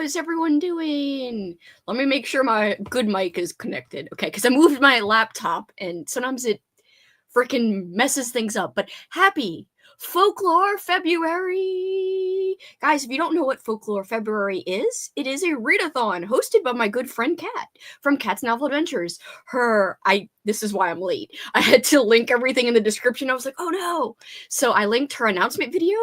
is everyone doing? Let me make sure my good mic is connected. Okay, because I moved my laptop and sometimes it freaking messes things up. But happy Folklore February! Guys, if you don't know what Folklore February is, it is a readathon hosted by my good friend Kat from Kat's Novel Adventures. This is why I'm late. I had to link everything in the description. I was like, oh no. So I linked her announcement video,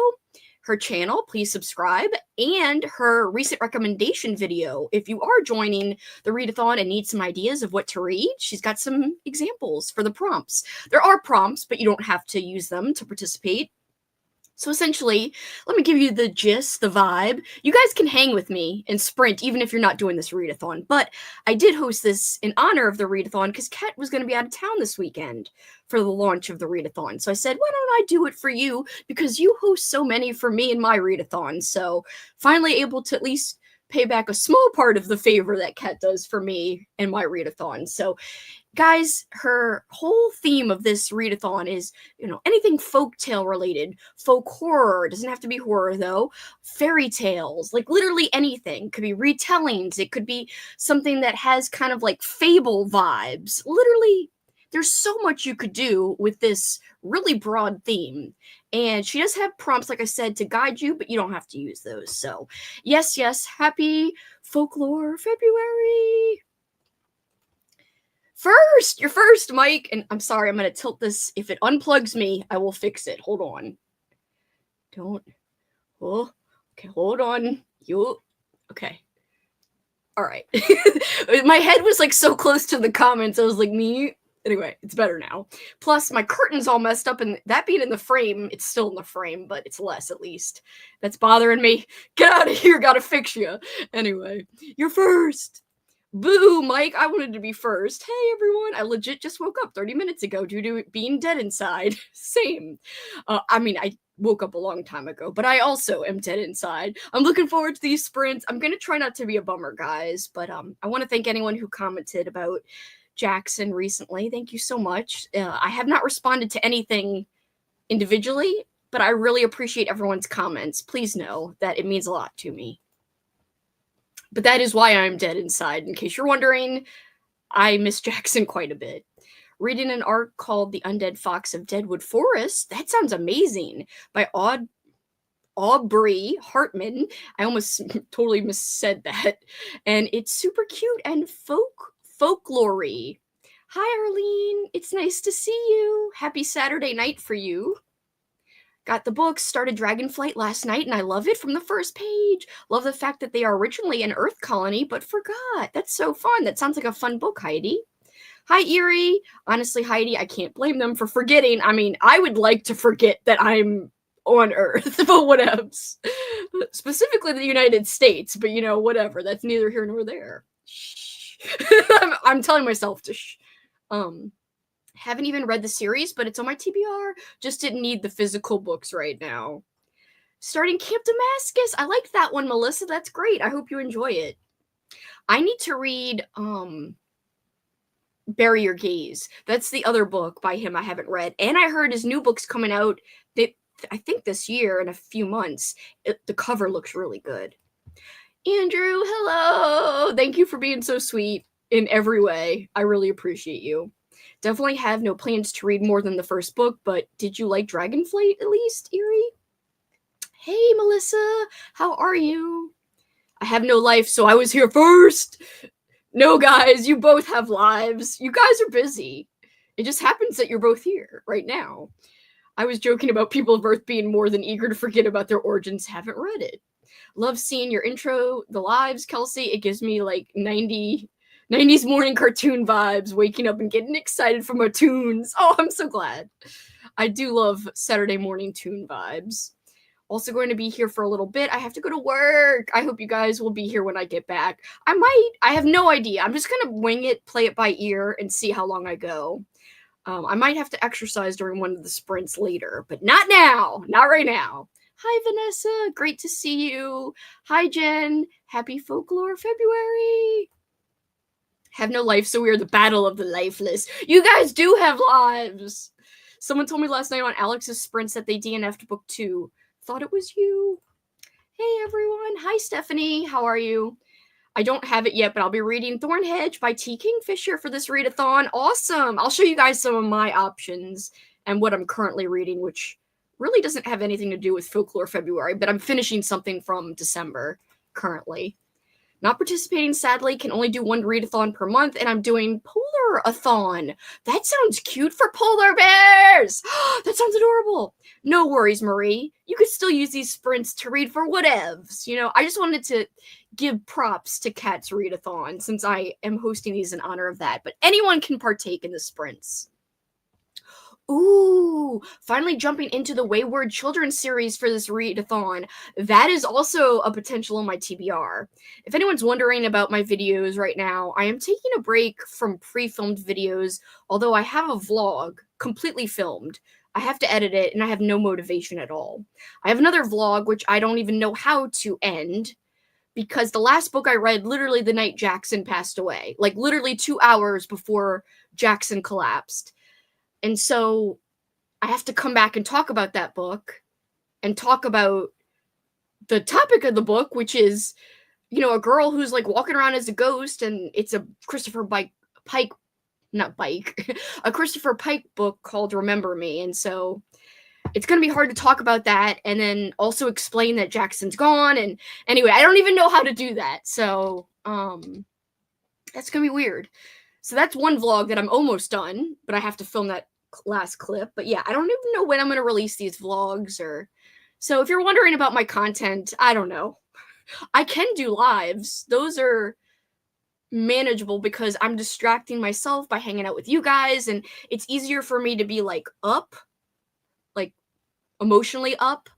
her channel, please subscribe, and her recent recommendation video. If you are joining the readathon and need some ideas of what to read, she's got some examples for the prompts. There are prompts, but you don't have to use them to participate. So essentially, let me give you the gist, the vibe. You guys can hang with me and sprint even if you're not doing this readathon, but I did host this in honor of the readathon because Kat was going to be out of town this weekend for the launch of the readathon. So I said, why don't I do it for you, because you host so many for me in my readathon. So finally able to at least pay back a small part of the favor that Kat does for me in my readathon. So guys, her whole theme of this readathon is, anything folktale related, folk horror. It doesn't have to be horror though. Fairy tales, like literally anything. It could be retellings. It could be something that has kind of like fable vibes. Literally, there's so much you could do with this really broad theme. And she does have prompts, like I said, to guide you, but you don't have to use those. So yes, happy Folklore February. You're first, Mike. And I'm sorry, I'm going to tilt this. If it unplugs me, I will fix it. Hold on. Okay, hold on. Okay. All right. My head was like so close to the comments. I was like, me. Anyway, it's better now. Plus, my curtain's all messed up, and that being in the frame, it's still in the frame, but it's less at least. That's bothering me. Get out of here. Gotta fix you. Anyway, you're first. Boo, Mike, I wanted to be first. Hey, everyone, I legit just woke up 30 minutes ago due to being dead inside. Same. I woke up a long time ago, but I also am dead inside. I'm looking forward to these sprints. I'm going to try not to be a bummer, guys, but I want to thank anyone who commented about Jackson recently. Thank you so much. I have not responded to anything individually, but I really appreciate everyone's comments. Please know that it means a lot to me. But that is why I'm dead inside. In case you're wondering, I miss Jackson quite a bit. Reading an arc called The Undead Fox of Deadwood Forest. That sounds amazing. By Aubrey Hartman. I almost totally missaid that. And it's super cute and folklore-y. Hi, Arlene. It's nice to see you. Happy Saturday night for you. Got the book, started Dragonflight last night, and I love it from the first page. Love the fact that they are originally an Earth colony, but forgot. That's so fun. That sounds like a fun book, Heidi. Hi, Erie. Honestly, Heidi, I can't blame them for forgetting. I mean, I would like to forget that I'm on Earth, but whatevs. Specifically the United States, but whatever. That's neither here nor there. Shh. I'm telling myself to shh. Haven't even read the series, but it's on my TBR. Just didn't need the physical books right now. Starting Camp Damascus. I like that one, Melissa. That's great. I hope you enjoy it. I need to read Bury Your Gaze. That's the other book by him I haven't read. And I heard his new book's coming out, I think this year in a few months. The cover looks really good. Andrew, hello. Thank you for being so sweet in every way. I really appreciate you. Definitely have no plans to read more than the first book, but did you like Dragonflight at least, Erie? Hey, Melissa, how are you? I have no life, so I was here first. No, guys, you both have lives. You guys are busy. It just happens that you're both here right now. I was joking about People of Earth being more than eager to forget about their origins. Haven't read it. Love seeing your intro, the lives, Kelsey. It gives me like 90s morning cartoon vibes, waking up and getting excited for my tunes. Oh, I'm so glad. I do love Saturday morning tune vibes. Also going to be here for a little bit. I have to go to work. I hope you guys will be here when I get back. I have no idea. I'm just going to wing it, play it by ear, and see how long I go. I might have to exercise during one of the sprints later, but not now. Not right now. Hi, Vanessa. Great to see you. Hi, Jen. Happy Folklore February. Have no life, so we are the battle of the lifeless. You guys do have lives. Someone told me last night on Alex's sprints that they DNF'd book 2. Thought it was you. Hey everyone. Hi Stephanie. How are you? I don't have it yet, but I'll be reading Thornhedge by T. Kingfisher for this readathon. Awesome. I'll show you guys some of my options and what I'm currently reading, which really doesn't have anything to do with Folklore February, but I'm finishing something from December currently. Not participating, sadly, can only do one readathon per month, and I'm doing Polar-a-thon. That sounds cute for polar bears! That sounds adorable! No worries, Marie. You could still use these sprints to read for whatevs. I just wanted to give props to Cat's readathon, since I am hosting these in honor of that. But anyone can partake in the sprints. Ooh, finally jumping into the Wayward Children series for this readathon. That is also a potential on my TBR. If anyone's wondering about my videos right now, I am taking a break from pre-filmed videos, although I have a vlog completely filmed. I have to edit it, and I have no motivation at all. I have another vlog, which I don't even know how to end, because the last book I read literally the night Jackson passed away. Like, literally 2 hours before Jackson collapsed. And so I have to come back and talk about that book and talk about the topic of the book, which is, a girl who's like walking around as a ghost, and it's a Christopher Pike, a Christopher Pike book called Remember Me. And so it's going to be hard to talk about that and then also explain that Jackson's gone. And anyway, I don't even know how to do that. So, that's going to be weird. So that's one vlog that I'm almost done, but I have to film that last clip. But yeah, I don't even know when I'm going to release these vlogs. So if you're wondering about my content, I don't know. I can do lives. Those are manageable because I'm distracting myself by hanging out with you guys, and it's easier for me to be up, emotionally up,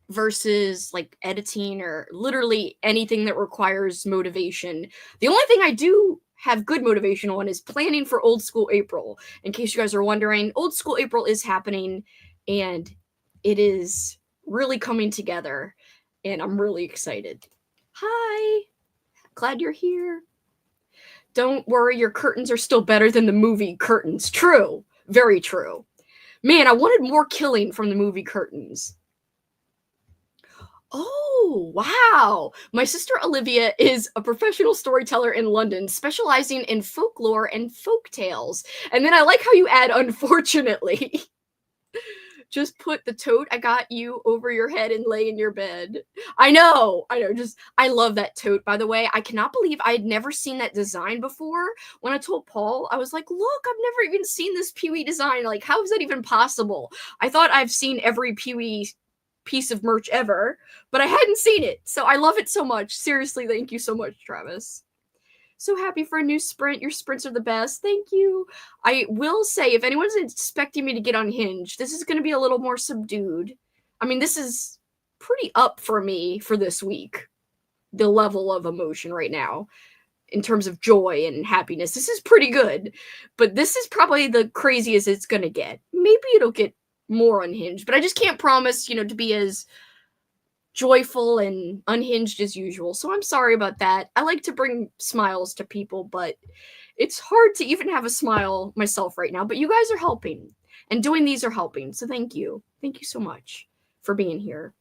versus editing or literally anything that requires motivation. The only thing I do have good motivation on is planning for Old School April. In case you guys are wondering, Old School April is happening, and it is really coming together, and I'm really excited. Hi, glad you're here. Don't worry, your curtains are still better than the movie curtains. True, very true. Man, I wanted more killing from the movie curtains. Oh, wow. My sister Olivia is a professional storyteller in London, specializing in folklore and folk tales. And then I like how you add unfortunately. Just put the tote I got you over your head and lay in your bed. I know. I love that tote, by the way. I cannot believe I had never seen that design before. When I told Paul, I was like, look, I've never even seen this Pee-wee design. Like, how is that even possible? I thought I've seen every Pee-wee piece of merch ever, but I hadn't seen it. So I love it so much. Seriously, thank you so much, Travis. So happy for a new sprint. Your sprints are the best. Thank you. I will say, if anyone's expecting me to get unhinged, this is going to be a little more subdued. I mean, this is pretty up for me for this week. The level of emotion right now, in terms of joy and happiness, this is pretty good. But this is probably the craziest it's going to get. Maybe it'll get more unhinged, but I just can't promise, to be as joyful and unhinged as usual. So I'm sorry about that. I like to bring smiles to people, but it's hard to even have a smile myself right now. But you guys are helping, and doing these are helping. So thank you. Thank you so much for being here.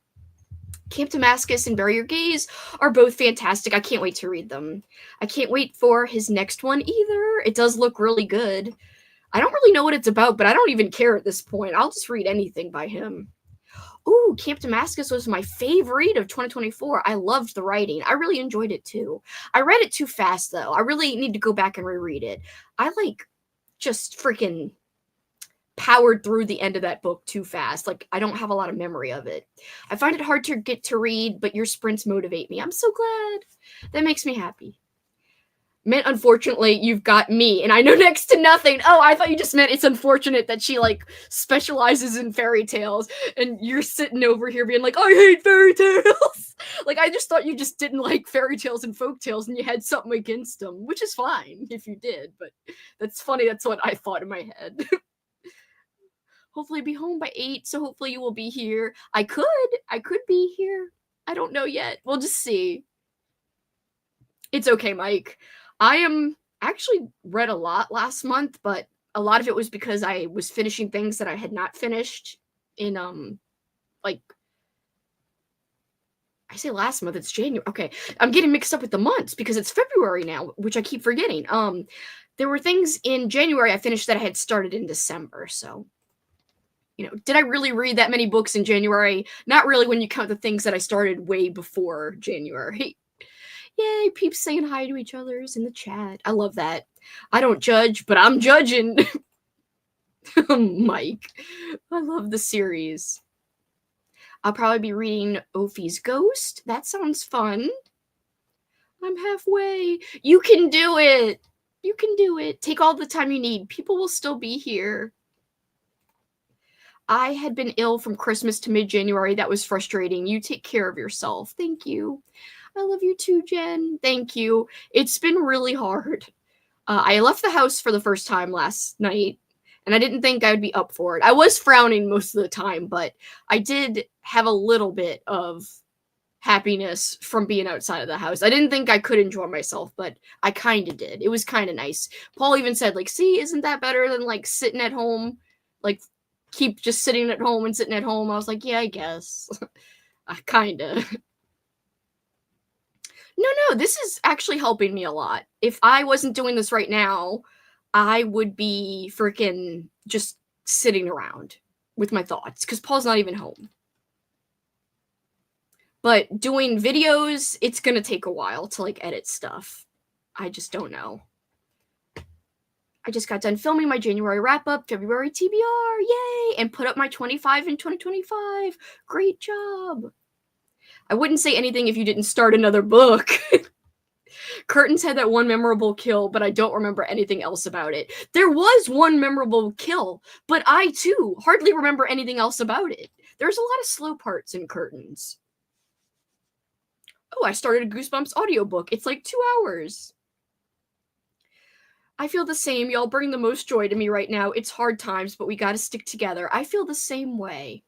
Camp Damascus and Bury Your Gaze are both fantastic. I can't wait to read them. I can't wait for his next one either. It does look really good. I don't really know what it's about, but I don't even care at this point. I'll just read anything by him. Ooh, Camp Damascus was my favorite of 2024. I loved the writing. I really enjoyed it too. I read it too fast though. I really need to go back and reread it. I just freaking powered through the end of that book too fast. I don't have a lot of memory of it. I find it hard to get to read, but your sprints motivate me. I'm so glad. That makes me happy. Meant unfortunately you've got me and I know next to nothing. Oh, I thought you just meant it's unfortunate that she specializes in fairy tales and you're sitting over here being like, I hate fairy tales. I just thought you just didn't like fairy tales and folk tales and you had something against them, which is fine if you did, but that's funny. That's what I thought in my head. Hopefully be home by 8, so hopefully you will be here. I could be here. I don't know yet. We'll just see. It's okay, Mike. I actually read a lot last month, but a lot of it was because I was finishing things that I had not finished in I say last month, it's January. Okay, I'm getting mixed up with the months because it's February now, which I keep forgetting. There were things in January I finished that I had started in December, so did I really read that many books in January? Not really when you count the things that I started way before January. Yay, peeps saying hi to each other's in the chat. I love that. I don't judge, but I'm judging. Mike. I love the series. I'll probably be reading Ophi's Ghost. That sounds fun. I'm halfway. You can do it. You can do it. Take all the time you need. People will still be here. I had been ill from Christmas to mid-January. That was frustrating. You take care of yourself. Thank you. I love you too, Jen. Thank you. It's been really hard. I left the house for the first time last night, and I didn't think I would be up for it. I was frowning most of the time, but I did have a little bit of happiness from being outside of the house. I didn't think I could enjoy myself, but I kind of did. It was kind of nice. Paul even said, like, see, isn't that better than, like, sitting at home? Like, keep just sitting at home and sitting at home. I was like, yeah, I guess. Kind of. No, this is actually helping me a lot. If I wasn't doing this right now, I would be freaking just sitting around with my thoughts because Paul's not even home. But doing videos, it's going to take a while to, like, edit stuff. I just don't know. I just got done filming my January wrap-up, February TBR, yay! And put up my 25 in 2025. Great job. I wouldn't say anything if you didn't start another book. Curtains had that one memorable kill, but I don't remember anything else about it. There was one memorable kill, but I, too, hardly remember anything else about it. There's a lot of slow parts in Curtains. Oh, I started a Goosebumps audiobook. It's like 2 hours. I feel the same. Y'all bring the most joy to me right now. It's hard times, but we gotta stick together. I feel the same way.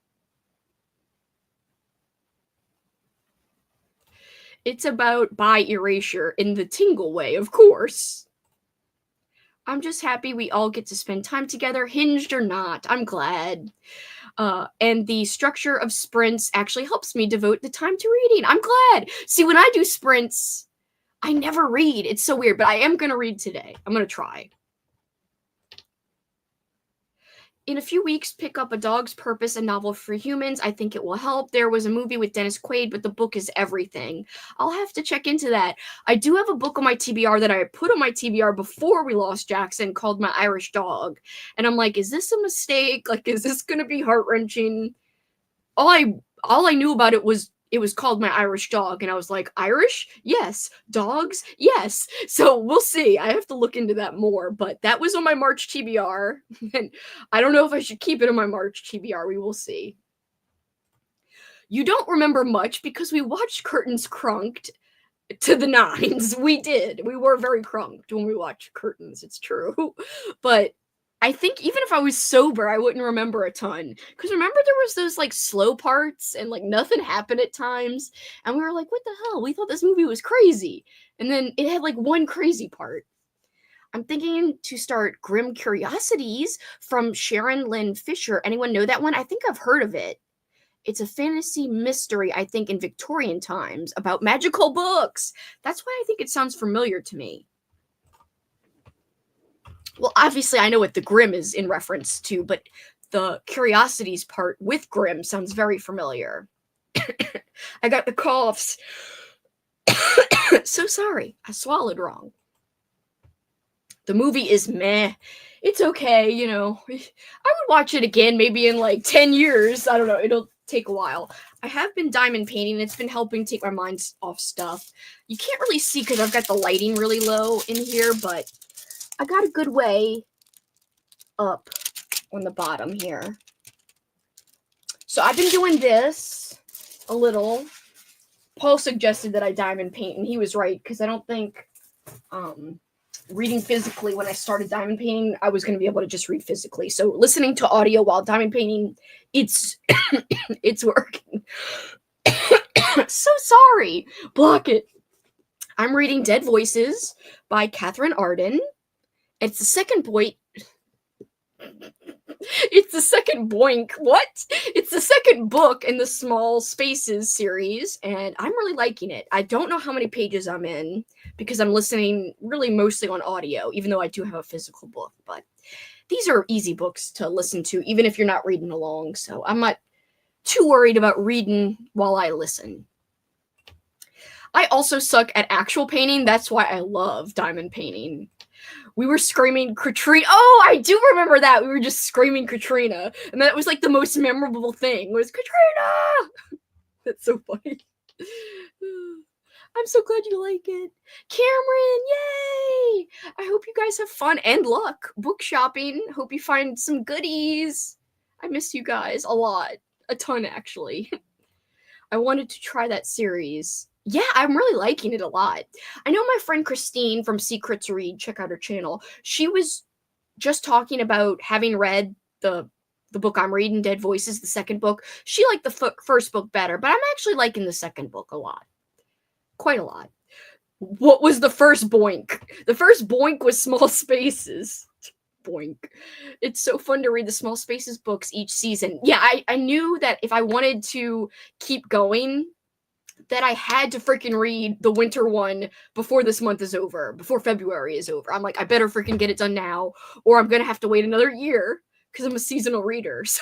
It's about by erasure in the Tingle way, of course. I'm just happy we all get to spend time together, hinged or not. I'm glad. And the structure of sprints actually helps me devote the time to reading. I'm glad. See, when I do sprints, I never read. It's so weird, but I am going to read today. I'm going to try. In a few weeks, pick up A Dog's Purpose, a novel for humans. I think it will help. There was a movie with Dennis Quaid, but the book is everything. I'll have to check into that. I do have a book on my TBR that I put on my TBR before we lost Jackson called My Irish Dog. And I'm like, is this a mistake? Like, is this going to be heart-wrenching? All I knew about it was called My Irish Dog, and I was like, Irish? Yes. Dogs? Yes. So we'll see. I have to look into that more, but that was on my March TBR, and I don't know if I should keep it on my March TBR. We will see. You don't remember much because we watched Curtains crunked to the nines. We did. We were very crunked when we watched Curtains. It's true. But I think even if I was sober, I wouldn't remember a ton. Because remember there was those, like, slow parts and, like, nothing happened at times. And we were like, what the hell? We thought this movie was crazy. And then it had, like, one crazy part. I'm thinking to start Grim Curiosities from Sharon Lynn Fisher. Anyone know that one? I think I've heard of it. It's a fantasy mystery, I think, in Victorian times about magical books. That's why I think it sounds familiar to me. Well, obviously, I know what the Grimm is in reference to, but the Curiosities part with Grimm sounds very familiar. I got the coughs. So sorry. I swallowed wrong. The movie is meh. It's okay, I would watch it again maybe in, like, 10 years. I don't know. It'll take a while. I have been diamond painting. It's been helping take my mind off stuff. You can't really see because I've got the lighting really low in here, but I got a good way up on the bottom here. So I've been doing this a little. Paul suggested that I diamond paint, and he was right, because I don't think reading physically when I started diamond painting, I was going to be able to just read physically. So listening to audio while diamond painting, it's it's working. So sorry. Block it. I'm reading Dead Voices by Catherine Arden. It's the second point. It's the second Boink. What? It's the second book in the Small Spaces series, and I'm really liking it. I don't know how many pages I'm in because I'm listening really mostly on audio, even though I do have a physical book. But these are easy books to listen to, even if you're not reading along. So I'm not too worried about reading while I listen. I also suck at actual painting. That's why I love diamond painting. We were screaming Katrina. Oh, I do remember that. We were just screaming Katrina. And that was like the most memorable thing was Katrina. That's so funny. I'm so glad you like it. Cameron, yay! I hope you guys have fun and luck book shopping. Hope you find some goodies. I miss you guys a lot. A ton, actually. I wanted to try that series. Yeah, I'm really liking it a lot. I know my friend Christine from Secret to Read, check out her channel. She was just talking about having read the book I'm reading, Dead Voices, the second book. She liked the first book better, but I'm actually liking the second book a lot. Quite a lot. What was the first Boink? The first Boink was Small Spaces. Boink. It's so fun to read the Small Spaces books each season. Yeah, I knew that if I wanted to keep going, that I had to freaking read the winter one before this month is over, before February is over. I'm like, I better freaking get it done now, or I'm gonna have to wait another year because I'm a seasonal reader. So,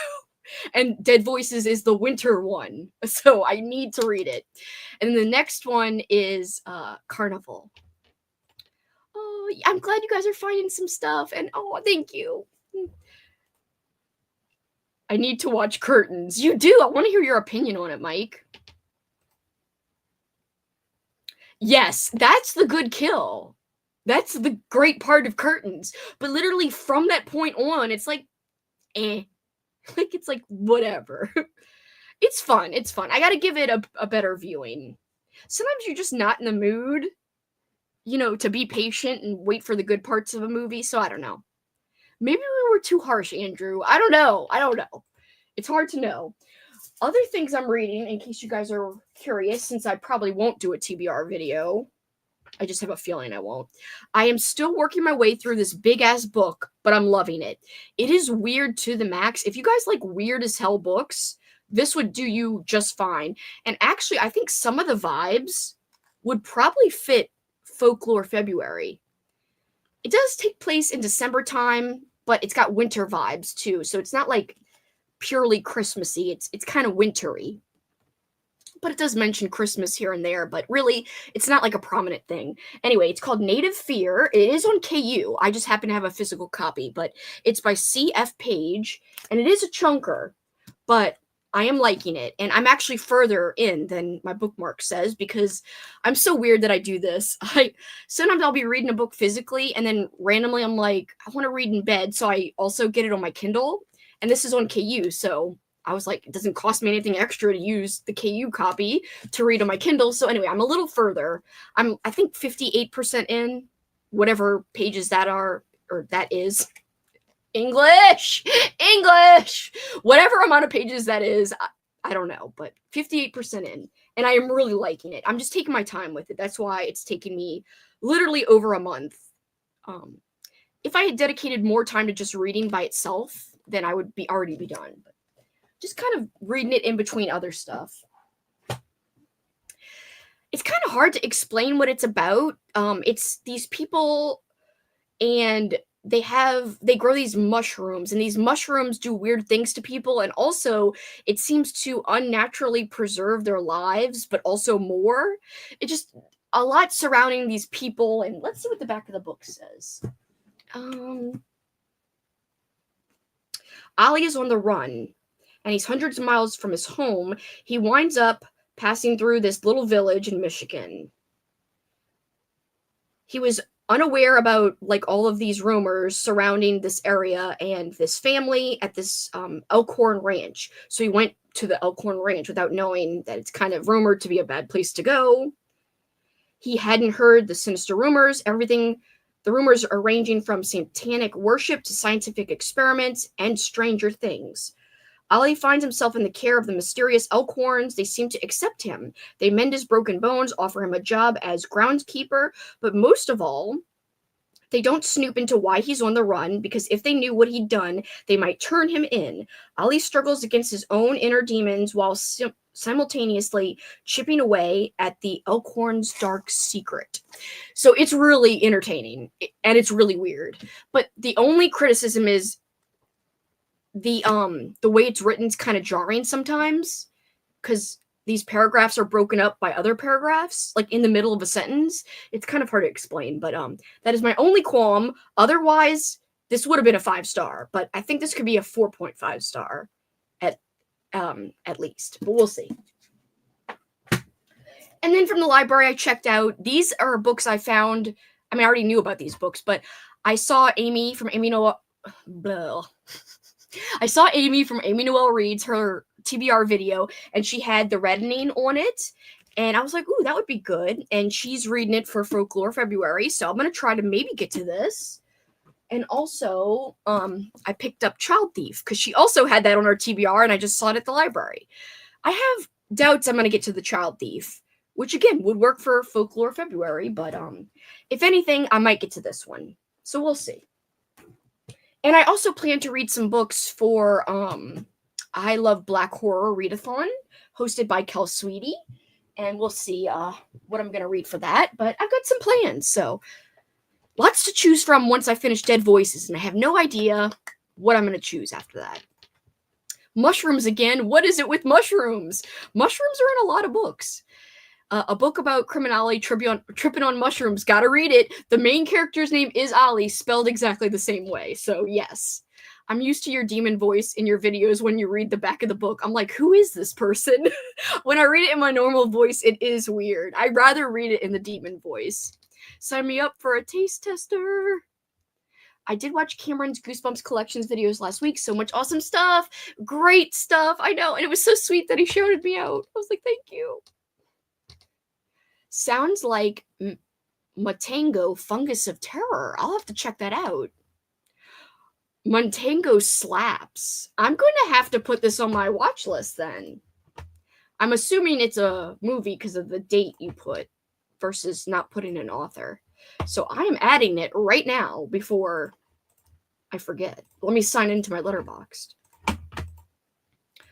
and Dead Voices is the winter one, so I need to read it. And then the next one is Carnival. Oh, I'm glad you guys are finding some stuff, and oh, thank you. I need to watch Curtains. You do. I want to hear your opinion on it, Mike. Yes, that's the good kill. That's the great part of Curtains. But literally from that point on, it's like, eh. Like, it's like, whatever. It's fun. It's fun. I gotta give it a better viewing. Sometimes you're just not in the mood, you know, to be patient and wait for the good parts of a movie. So I don't know. Maybe we were too harsh, Andrew. I don't know. It's hard to know. Other things I'm reading, in case you guys are curious, since I probably won't do a TBR video. I just have a feeling I won't. I am still working my way through this big-ass book, but I'm loving it. It is weird to the max. If you guys like weird as hell books, this would do you just fine. And actually, I think some of the vibes would probably fit Folklore February. It does take place in December time, but it's got winter vibes too. So it's not like purely Christmassy. It's kind of wintry. But it does mention Christmas here and there, but really, it's not like a prominent thing. Anyway, it's called Native Fear. It is on KU. I just happen to have a physical copy, but it's by C.F. Page, and it is a chunker, but I am liking it, and I'm actually further in than my bookmark says, because I'm so weird that I do this. Sometimes I'll be reading a book physically, and then randomly I'm like, I want to read in bed, so I also get it on my Kindle, and this is on KU, so I was like, it doesn't cost me anything extra to use the KU copy to read on my Kindle. So anyway, I'm a little further. I think 58% in, whatever pages that are, or that is. English! Whatever amount of pages that is, I don't know, but 58% in. And I am really liking it. I'm just taking my time with it. That's why it's taking me literally over a month. If I had dedicated more time to just reading by itself, then I would already be done. But just kind of reading it in between other stuff. It's kind of hard to explain what it's about. It's these people, and they grow these mushrooms, and these mushrooms do weird things to people, and also it seems to unnaturally preserve their lives, but also more. It just a lot surrounding these people, and let's see what the back of the book says. Ali is on the run, and he's hundreds of miles from his home. He winds up passing through this little village in Michigan. He was unaware about like all of these rumors surrounding this area and this family at this Elkhorn Ranch. So he went to the Elkhorn Ranch without knowing that it's kind of rumored to be a bad place to go. He hadn't heard the sinister rumors. The rumors are ranging from satanic worship to scientific experiments and stranger things. Ali finds himself in the care of the mysterious Elkhorns. They seem to accept him. They mend his broken bones, offer him a job as groundskeeper, but most of all, They don't snoop into why he's on the run, because if they knew what he'd done, they might turn him in. Ollie struggles against his own inner demons while simultaneously chipping away at the Elkhorn's dark secret. So it's really entertaining, and it's really weird. But the only criticism is the way it's written is kind of jarring sometimes, because these paragraphs are broken up by other paragraphs, like in the middle of a sentence. It's kind of hard to explain, but that is my only qualm. Otherwise, this would have been a 5-star, but I think this could be a 4.5 star at least, but we'll see. And then from the library, I checked out, these are books I found. I mean, I already knew about these books, but I saw Amy from Amy Noel. I saw Amy from Amy Noel Reads, her TBR video, and she had The Reddening on it, and I was like, ooh, that would be good. And she's reading it for Folklore February, so I'm gonna try to maybe get to this. And also, I picked up Child Thief, because she also had that on her TBR, and I just saw it at the library. I have doubts I'm gonna get to the Child Thief, which again would work for Folklore February, but if anything, I might get to this one, so we'll see. And I also plan to read some books for I Love Black Horror Readathon, hosted by Kel Sweetie. And we'll see what I'm going to read for that. But I've got some plans, so lots to choose from once I finish Dead Voices. And I have no idea what I'm going to choose after that. Mushrooms again. What is it with mushrooms? Mushrooms are in a lot of books. A book about criminality tripping on mushrooms. Gotta read it. The main character's name is Ollie, spelled exactly the same way. So yes, I'm used to your demon voice in your videos when you read the back of the book. I'm like, who is this person? When I read it in my normal voice, it is weird. I'd rather read it in the demon voice. Sign me up for a taste tester. I did watch Cameron's Goosebumps Collections videos last week. So much awesome stuff. Great stuff. I know. And it was so sweet that he shouted me out. I was like, thank you. Sounds like Matango, Fungus of Terror. I'll have to check that out. Matango slaps. I'm going to have to put this on my watch list then. I'm assuming it's a movie because of the date you put versus not putting an author. So I am adding it right now before I forget. Let me sign into my Letterboxd.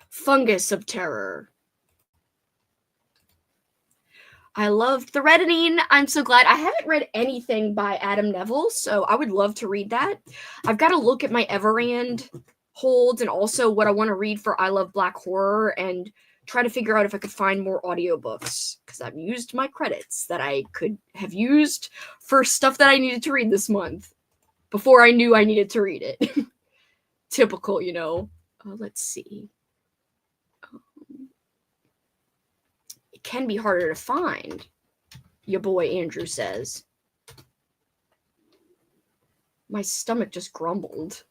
Fungus of Terror. I loved The Reddening. I'm so glad. I haven't read anything by Adam Neville, so I would love to read that. I've got to look at my Everand holds and also what I want to read for I Love Black Horror and try to figure out if I could find more audiobooks, because I've used my credits that I could have used for stuff that I needed to read this month before I knew I needed to read it. Typical, you know. Let's see. Can be harder to find, your boy Andrew says. My stomach just grumbled.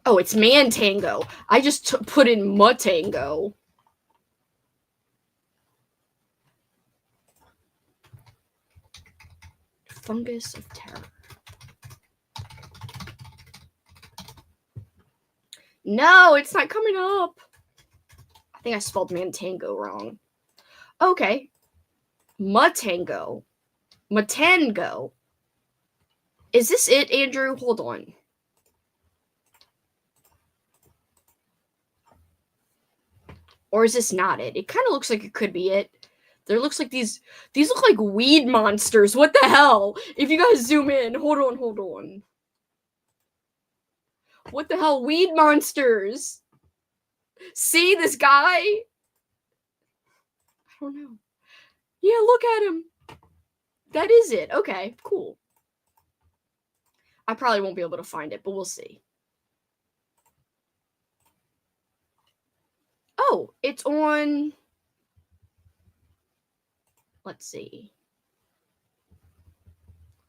Oh, it's Mantango. I just put in Mutango. Fungus of Terror. No, it's not coming up. I think I spelled Mantango wrong. Okay. Mutango. Matango. Is this it, Andrew? Hold on. Or is this not it? It kind of looks like it could be it. There looks like these look like weed monsters. What the hell? If you guys zoom in. Hold on. What the hell? Weed monsters. See this guy? I don't know. Yeah, look at him. That is it. Okay, cool. I probably won't be able to find it, but we'll see. Oh, it's on... Let's see.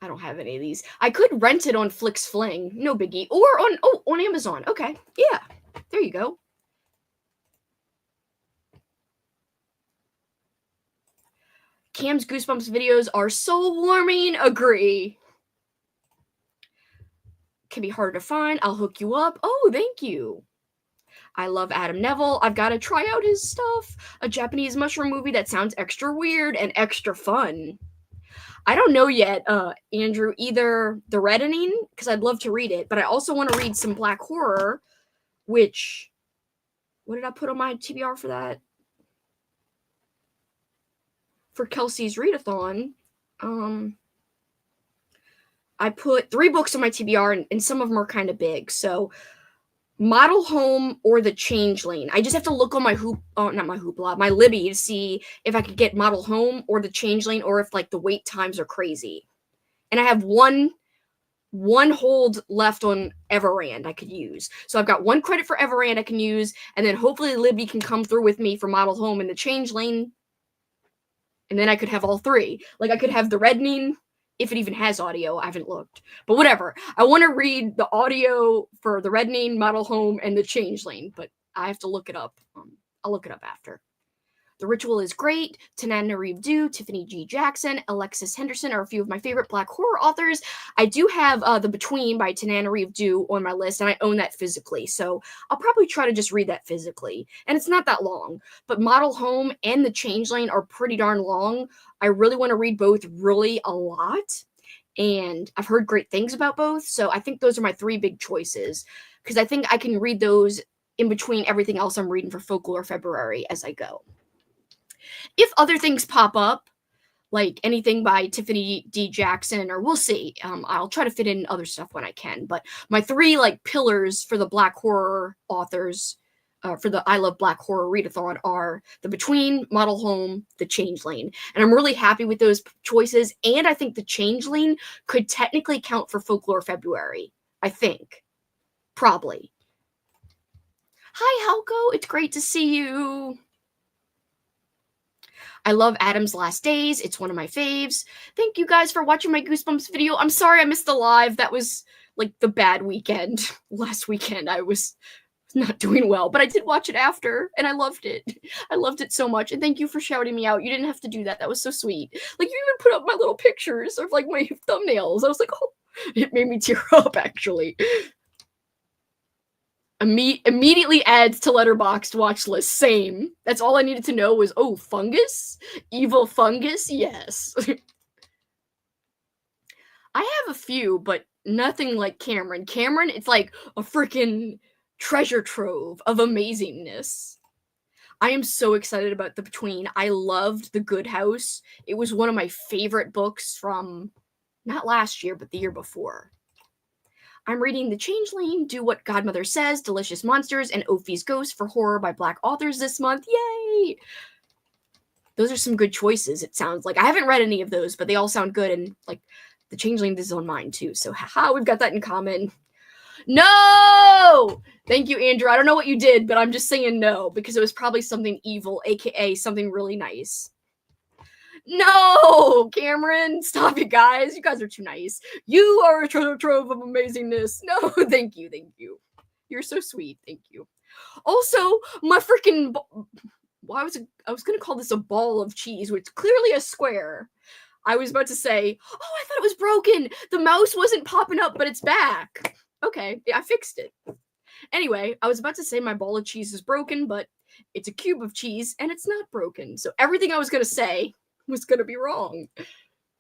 I don't have any of these. I could rent it on Flix Fling. No biggie. Or on Amazon. Okay. Yeah. There you go. Cam's Goosebumps videos are soul warming. Agree. Can be hard to find. I'll hook you up. Oh, thank you. I love Adam Neville. I've got to try out his stuff. A Japanese mushroom movie that sounds extra weird and extra fun. I don't know yet, Andrew, either The Reddening, because I'd love to read it, but I also want to read some black horror, which, what did I put on my TBR for that? For Kelsey's readathon, I put 3 books on my TBR, and some of them are kind of big. So, Model Home or The Changeling. I just have to look on my my Libby to see if I could get Model Home or The Changeling, or if like the wait times are crazy. And I have one hold left on Everand I could use. So I've got 1 credit for Everand I can use, and then hopefully Libby can come through with me for Model Home and The Changeling. And then I could have all 3. Like I could have The Reddening, if it even has audio. I haven't looked. But whatever. I want to read the audio for The Reddening, Model Home, and The Changeling, but I have to look it up. I'll look it up after. The Ritual is great. Tananarive Due, Tiffany G. Jackson, Alexis Henderson are a few of my favorite black horror authors. I do have The Between by Tananarive Due on my list, and I own that physically. So I'll probably try to just read that physically. And it's not that long. But Model Home and The Changeling are pretty darn long. I really want to read both really a lot. And I've heard great things about both. So I think those are my 3 big choices. Because I think I can read those in between everything else I'm reading for Folklore February as I go. If other things pop up, like anything by Tiffany D. Jackson, or we'll see. I'll try to fit in other stuff when I can. But my 3 like pillars for the black horror authors, for the I Love Black Horror readathon, are The Between, Model Home, The Changeling. And I'm really happy with those choices. And I think The Changeling could technically count for Folklore February. I think. Probably. Hi, Halko. It's great to see you. I love Adam's Last Days. It's one of my faves. Thank you guys for watching my Goosebumps video. I'm sorry I missed the live. That was like the bad weekend. Last weekend I was not doing well, but I did watch it after, and I loved it. I loved it so much, and thank you for shouting me out. You didn't have to do that. That was so sweet. Like, you even put up my little pictures of like my thumbnails. I was like, oh, it made me tear up, actually. Immediately adds to Letterboxd watch list. Same. That's all I needed to know was, oh, fungus? Evil fungus? Yes. I have a few, but nothing like Cameron. Cameron, it's like a freaking treasure trove of amazingness. I am so excited about The Between. I loved The Good House. It was one of my favorite books from, not last year, but the year before. I'm reading The Changeling, Do What Godmother Says, Delicious Monsters, and Ophi's Ghost for horror by black authors this month. Yay! Those are some good choices, it sounds like. I haven't read any of those, but they all sound good, and like The Changeling is on mine too, so haha, we've got that in common. No! Thank you, Andrew. I don't know what you did, but I'm just saying no, because it was probably something evil, aka something really nice. No, Cameron, stop it, guys. You guys are too nice. You are a treasure trove of amazingness. No, thank you, thank you. You're so sweet, thank you. Also, my freaking, I was gonna call this a ball of cheese, which is clearly a square. I was about to say, oh, I thought it was broken. The mouse wasn't popping up, but it's back. Okay, yeah, I fixed it. Anyway, I was about to say my ball of cheese is broken, but it's a cube of cheese, and it's not broken. So everything I was gonna say was gonna be wrong.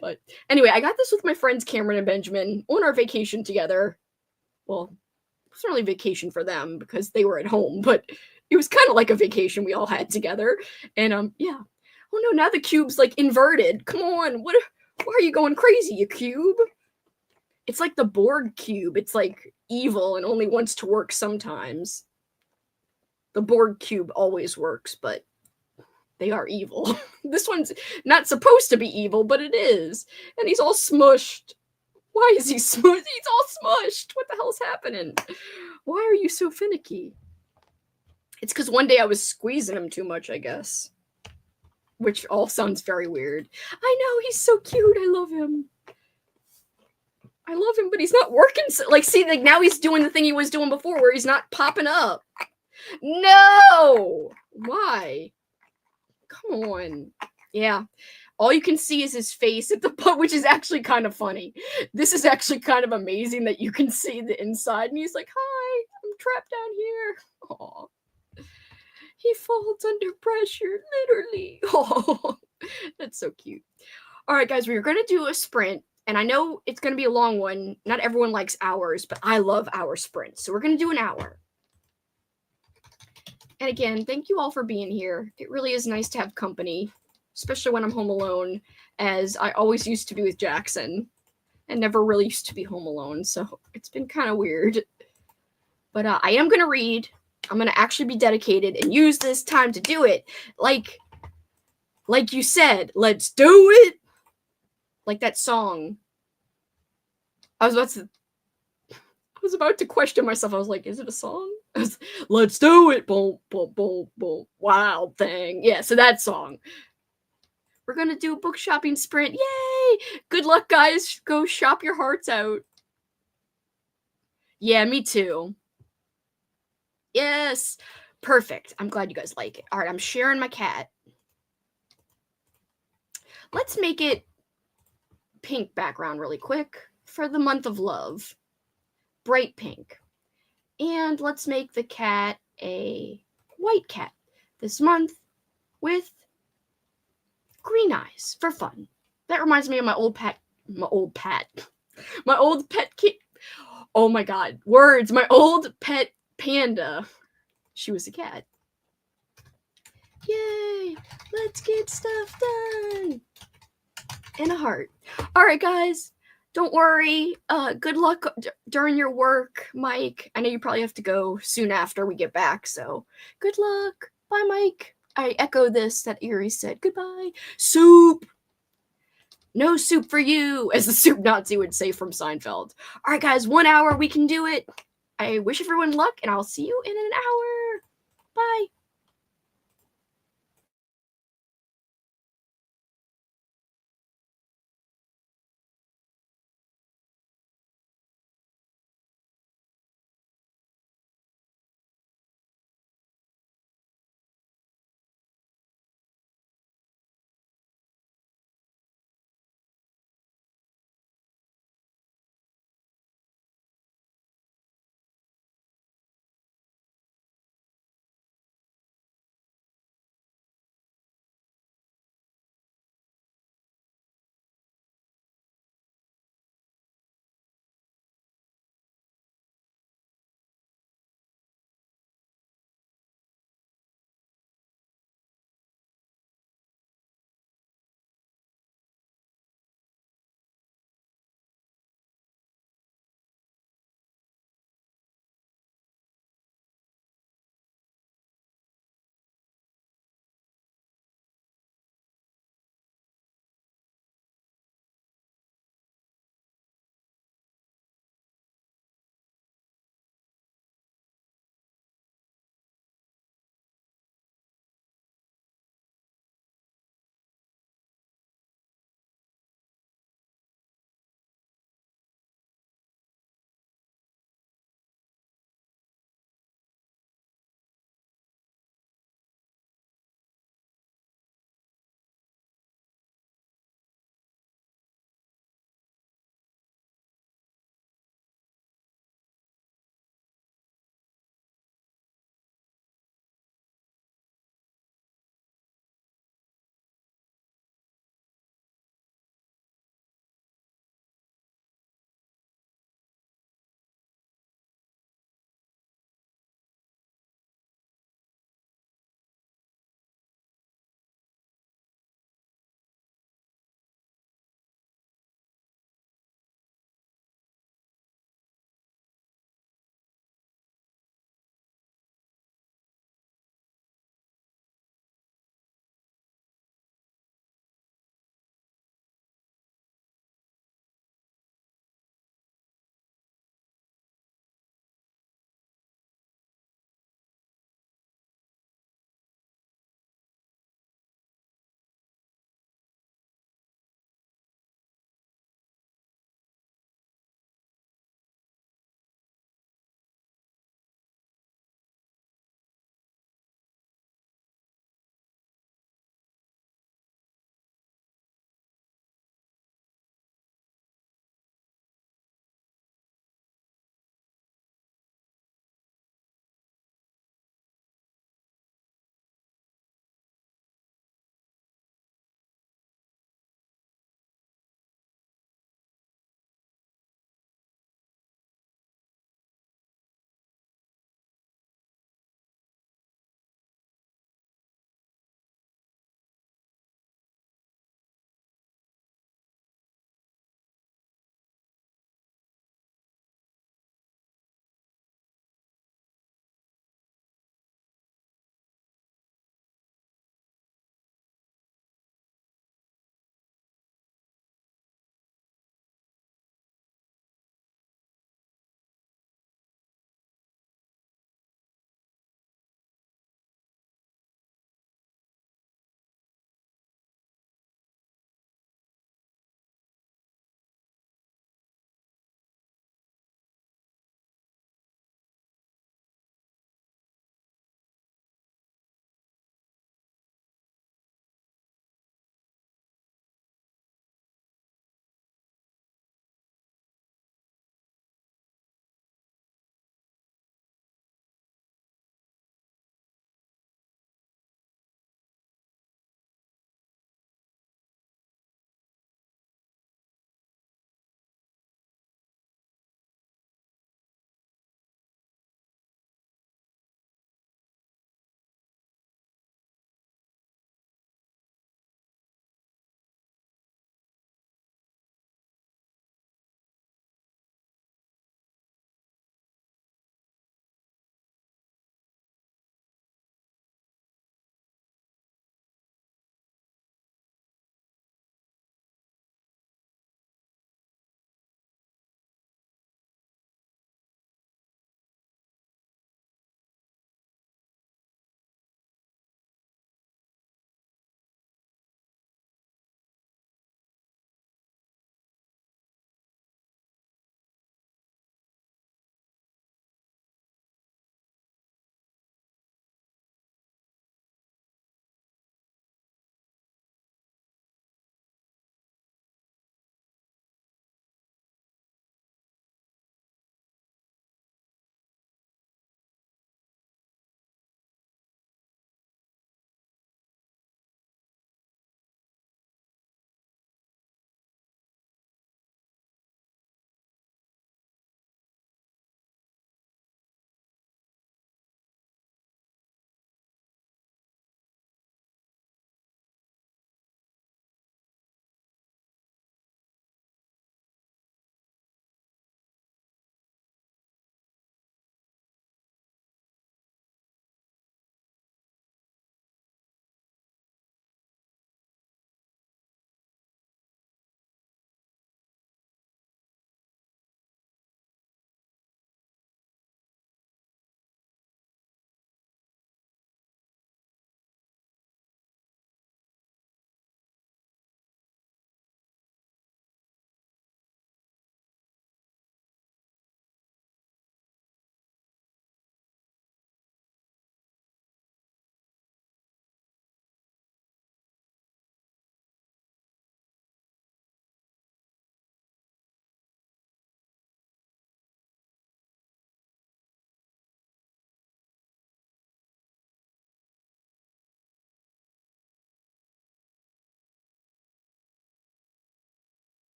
But anyway, I got this with my friends Cameron and Benjamin on our vacation together. Well, it wasn't really vacation for them because they were at home, but it was kind of like a vacation we all had together. And yeah. Oh no, now the cube's like inverted. Come on, why are you going crazy, you cube? It's like the Borg cube. It's like evil and only wants to work sometimes. The Borg cube always works, but they are evil. This one's not supposed to be evil, but it is. And he's all smushed. Why is he smushed? He's all smushed. What the hell's happening? Why are you so finicky? It's because one day I was squeezing him too much, I guess. Which all sounds very weird. I know, he's so cute. I love him. I love him, but he's not working. Like, see, like now he's doing the thing he was doing before where he's not popping up. No! Why? Come on. Yeah. All you can see is his face at the butt, which is actually kind of funny. This is actually kind of amazing that you can see the inside. And he's like, hi, I'm trapped down here. Aw. He falls under pressure, literally. Oh, that's so cute. All right, guys, we're going to do a sprint. And I know it's going to be a long one. Not everyone likes hours, but I love hour sprints. So we're going to do an hour. And again, thank you all for being here. It really is nice to have company, especially when I'm home alone, as I always used to be with Jackson and never really used to be home alone. So it's been kind of weird. But I am going to read. I'm going to actually be dedicated and use this time to do it. Like you said, let's do it. Like that song. I was about to question myself. I was like, is it a song? Let's do it. Boom, boom, boom, boom. Wild thing. Yeah, so that song. We're going to do a book shopping sprint. Yay! Good luck, guys. Go shop your hearts out. Yeah, me too. Yes. Perfect. I'm glad you guys like it. All right, I'm sharing my cat. Let's make it pink background really quick for the month of love. Bright pink. And let's make the cat a white cat this month with green eyes for fun. That reminds me of my old pet kid. Oh my god, words. My old pet panda. She was a cat. Yay! Let's get stuff done. And a heart. All right, guys. Don't worry. Good luck during your work, Mike. I know you probably have to go soon after we get back, so good luck. Bye, Mike. I echo this that Erie said. Goodbye. Soup. No soup for you, as the soup Nazi would say from Seinfeld. All right, guys. 1 hour. We can do it. I wish everyone luck, and I'll see you in an hour. Bye.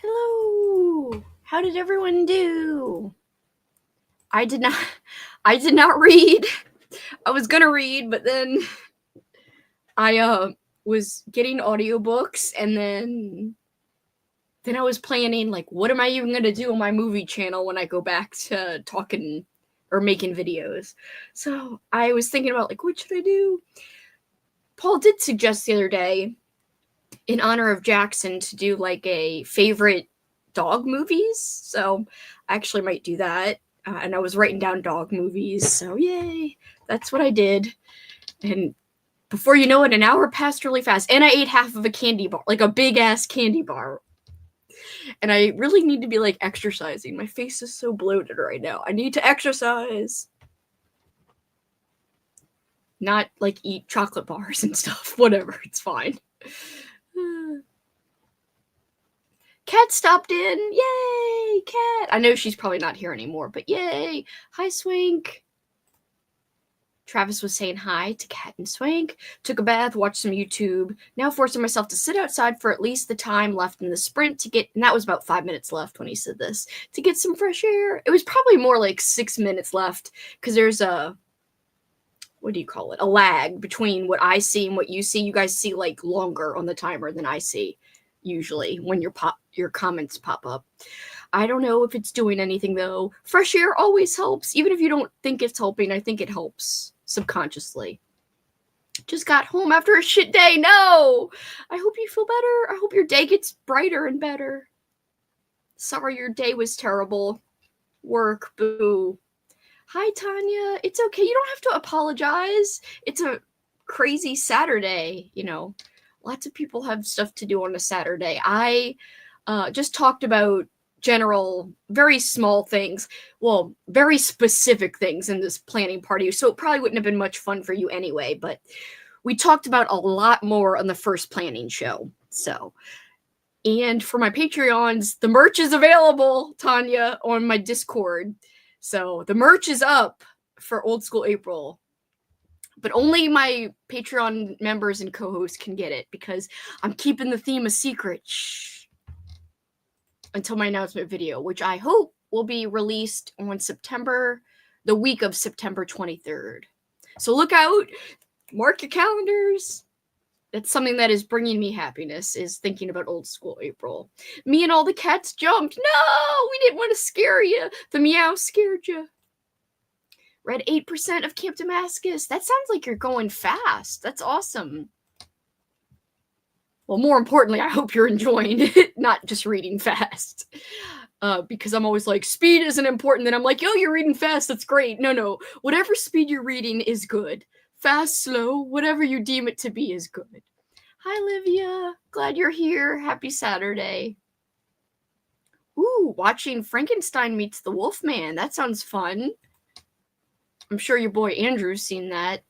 Hello. How did everyone do? I did not read. I was gonna read, but then I was getting audiobooks, and then I was planning, like, what am I even gonna do on my movie channel when I go back to talking or making videos? So I was thinking about, like, what should I do? Paul did suggest the other day, in honor of Jackson, to do like a favorite dog movies. So I actually might do that. And I was writing down dog movies. So yay, that's what I did. And before you know it, an hour passed really fast. And I ate half of a candy bar, like a big ass candy bar. And I really need to be like exercising. My face is so bloated right now. I need to exercise. Not like eat chocolate bars and stuff. Whatever, it's fine. Cat stopped in. Yay, Cat. I know she's probably not here anymore, but yay. Hi, Swank. Travis was saying hi to Cat and Swank. Took a bath, watched some YouTube. Now forcing myself to sit outside for at least the time left in the sprint to get, and that was about 5 minutes left when he said this, to get some fresh air. It was probably more like 6 minutes left, because there's a, what do you call it? A lag between what I see and what you see. You guys see like longer on the timer than I see usually when your comments pop up. I don't know if it's doing anything though. Fresh air always helps. Even if you don't think it's helping, I think it helps subconsciously. Just got home after a shit day. No! I hope you feel better. I hope your day gets brighter and better. Sorry your day was terrible. Work, boo. Hi, Tanya. It's okay. You don't have to apologize. It's a crazy Saturday, you know. Lots of people have stuff to do on a Saturday. I just talked about general, very small things. Well, very specific things in this planning party. So it probably wouldn't have been much fun for you anyway. But we talked about a lot more on the first planning show. So, and for my Patreons, the merch is available, Tanya, on my Discord. So the merch is up for Old School April. But only my Patreon members and co-hosts can get it, because I'm keeping the theme a secret until my announcement video, which I hope will be released on the week of September 23rd. So look out, mark your calendars. That's something that is bringing me happiness, is thinking about Old School April. Me and all the cats jumped. No, we didn't want to scare you. The meow scared you. Read 8% of Camp Damascus. That sounds like you're going fast. That's awesome. Well, more importantly, I hope you're enjoying it, not just reading fast. Because I'm always like, speed isn't important. Then I'm like, yo, you're reading fast. That's great. No. Whatever speed you're reading is good. Fast, slow, whatever you deem it to be is good. Hi, Livia. Glad you're here. Happy Saturday. Ooh, watching Frankenstein Meets the Wolfman. That sounds fun. I'm sure your boy Andrew's seen that.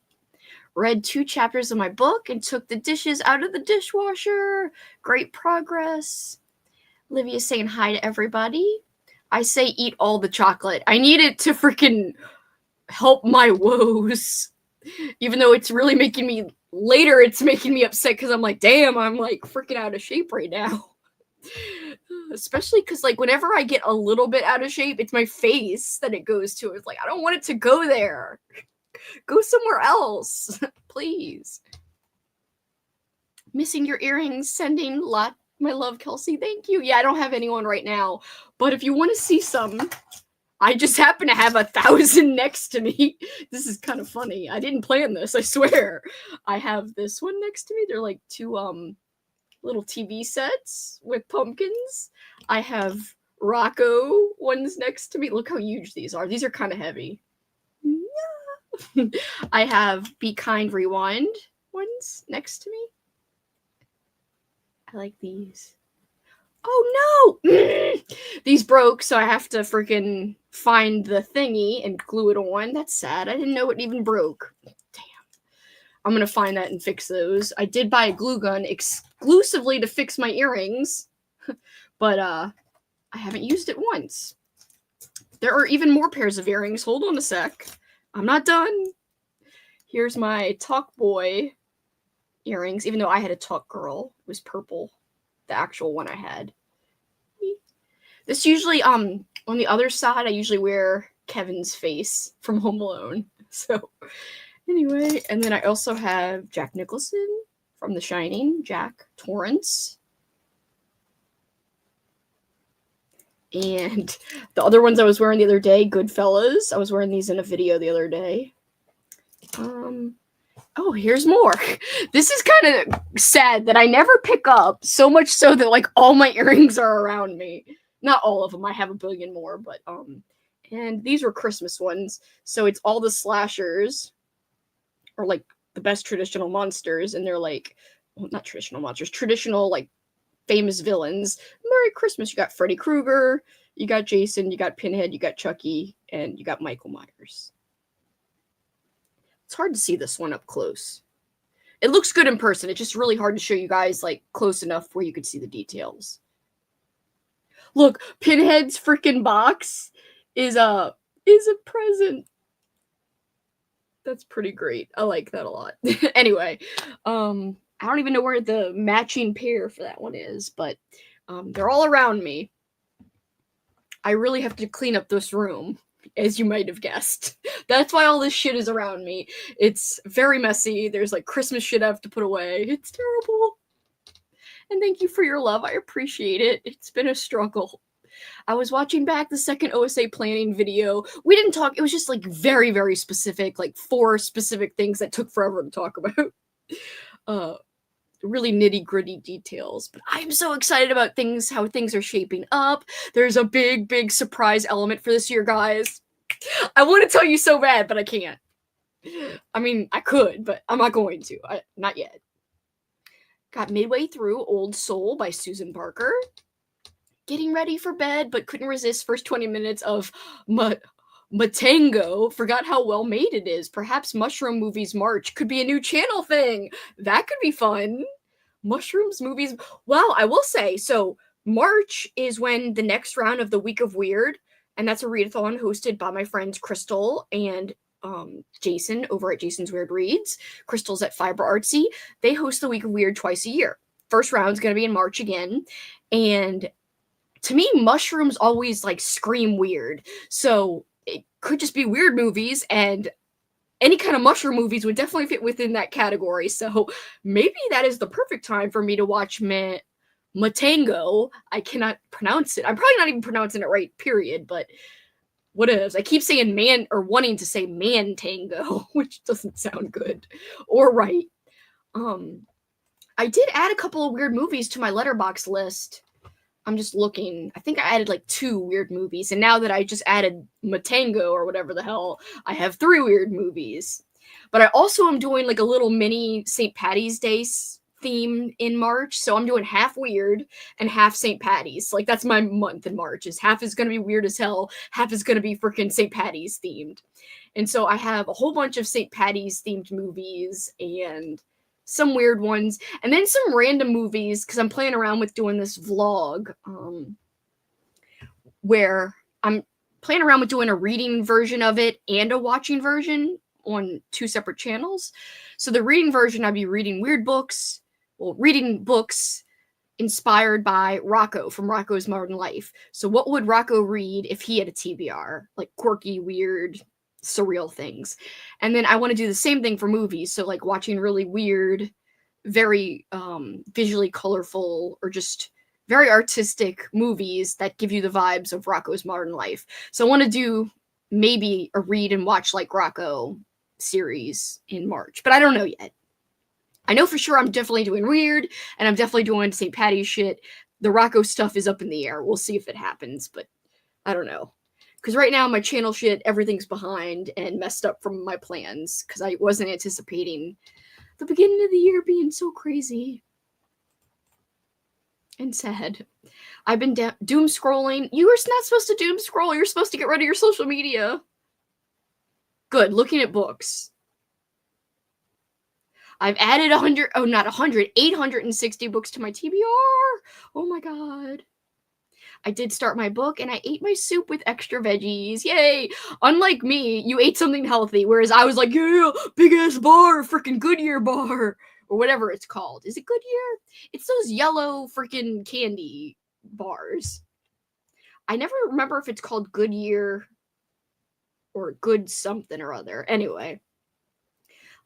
Read 2 chapters of my book and took the dishes out of the dishwasher. Great progress. Livia's saying hi to everybody. I say eat all the chocolate. I need it to freaking help my woes. Even though it's really making me, later it's making me upset, because I'm like, damn, I'm like freaking out of shape right now. Especially because, like, whenever I get a little bit out of shape, it's my face that it goes to. It's like, I don't want it to go there. Go somewhere else, please. Missing your earrings. Sending my love, Kelsey. Thank you. Yeah, I don't have anyone right now, but if you want to see some, I just happen to have 1,000 next to me. This is kind of funny. I didn't plan this, I swear. I have this one next to me. They're like 2 little TV sets with pumpkins. I have Rocco ones next to me. Look how huge these are. These are kind of heavy. Yeah. I have Be Kind Rewind ones next to me. I like these. Oh no! These broke, so I have to freaking find the thingy and glue it on. That's sad. I didn't know it even broke. I'm going to find that and fix those. I did buy a glue gun exclusively to fix my earrings, but I haven't used it once. There are even more pairs of earrings. Hold on a sec. I'm not done. Here's my Talk Boy earrings, even though I had a Talk Girl. It was purple, the actual one I had. This usually, on the other side, I usually wear Kevin's face from Home Alone. So, anyway, and then I also have Jack Nicholson from The Shining, Jack Torrance. And the other ones I was wearing the other day, Goodfellas. I was wearing these in a video the other day. Oh, here's more. This is kind of sad that I never pick up, so much so that like all my earrings are around me. Not all of them. I have a billion more, but and these were Christmas ones. So it's all the slashers, or like the best traditional monsters, and they're like, well, not traditional monsters, traditional like famous villains. Merry Christmas. You got Freddy Krueger, you got Jason, you got Pinhead, you got Chucky, and you got Michael Myers. It's hard to see this one up close. It looks good in person. It's just really hard to show you guys like close enough where you could see the details. Look, Pinhead's freaking box is a present. That's pretty great. I like that a lot. Anyway, I don't even know where the matching pair for that one is, but they're all around me. I really have to clean up this room, as you might have guessed. That's why all this shit is around me. It's very messy. There's like Christmas shit I have to put away. It's terrible. And thank you for your love. I appreciate it. It's been a struggle. I was watching back the second OSA planning video. We didn't talk. It was just like very, very specific, like 4 specific things that took forever to talk about. Really nitty gritty details, but I'm so excited about how things are shaping up. There's a big, big surprise element for this year, guys. I want to tell you so bad, but I can't. I mean, I could, but I'm not going to. Not yet. Got midway through Old Soul by Susan Parker. Getting ready for bed, but couldn't resist first 20 minutes of Matango. Forgot how well made it is. Perhaps Mushroom Movies March could be a new channel thing. That could be fun. Mushrooms movies. Well, I will say, so March is when the next round of the Week of Weird, and that's a readathon hosted by my friends Crystal and Jason over at Jason's Weird Reads. Crystal's at Fiber Artsy. They host the Week of Weird twice a year. First round's going to be in March again, and to me, mushrooms always like scream weird. So it could just be weird movies, and any kind of mushroom movies would definitely fit within that category. So maybe that is the perfect time for me to watch Matango. I cannot pronounce it. I'm probably not even pronouncing it right, period, but what is? I keep saying man, or wanting to say man tango, which doesn't sound good or right. I did add a couple of weird movies to my Letterboxd list. I'm just looking. I think I added like 2 weird movies, and now that I just added Matango or whatever the hell, I have 3 weird movies. But I also am doing like a little mini St. Patty's Day theme in March, so I'm doing half weird and half St. Patty's. Like that's my month in March. Is half is gonna be weird as hell, half is gonna be freaking St. Patty's themed. And so I have a whole bunch of St. Patty's themed movies and some weird ones, and then some random movies, because I'm playing around with doing this vlog where I'm playing around with doing a reading version of it and a watching version on 2 separate channels. So the reading version, I'd be reading reading books inspired by Rocco from Rocco's Modern Life. So what would Rocco read if he had a TBR? Like quirky, weird, surreal things. And then I want to do the same thing for movies, so like watching really weird, very visually colorful, or just very artistic movies that give you the vibes of Rocco's Modern Life. So I want to do maybe a read and watch like Rocco series in March, but I don't know yet. I know for sure I'm definitely doing weird, and I'm definitely doing St. Patty's shit. The Rocco stuff is up in the air. We'll see if it happens, but I don't know. Because right now, my channel shit, everything's behind and messed up from my plans. Because I wasn't anticipating the beginning of the year being so crazy and sad. I've been doom scrolling. You are not supposed to doom scroll. You're supposed to get rid of your social media. Good. Looking at books. I've added 860 books to my TBR. Oh my god. I did start my book, and I ate my soup with extra veggies. Yay! Unlike me, you ate something healthy, whereas I was like, yeah, big-ass bar, freaking Goodyear bar, or whatever it's called. Is it Goodyear? It's those yellow freaking candy bars. I never remember if it's called Goodyear or Good something or other. Anyway,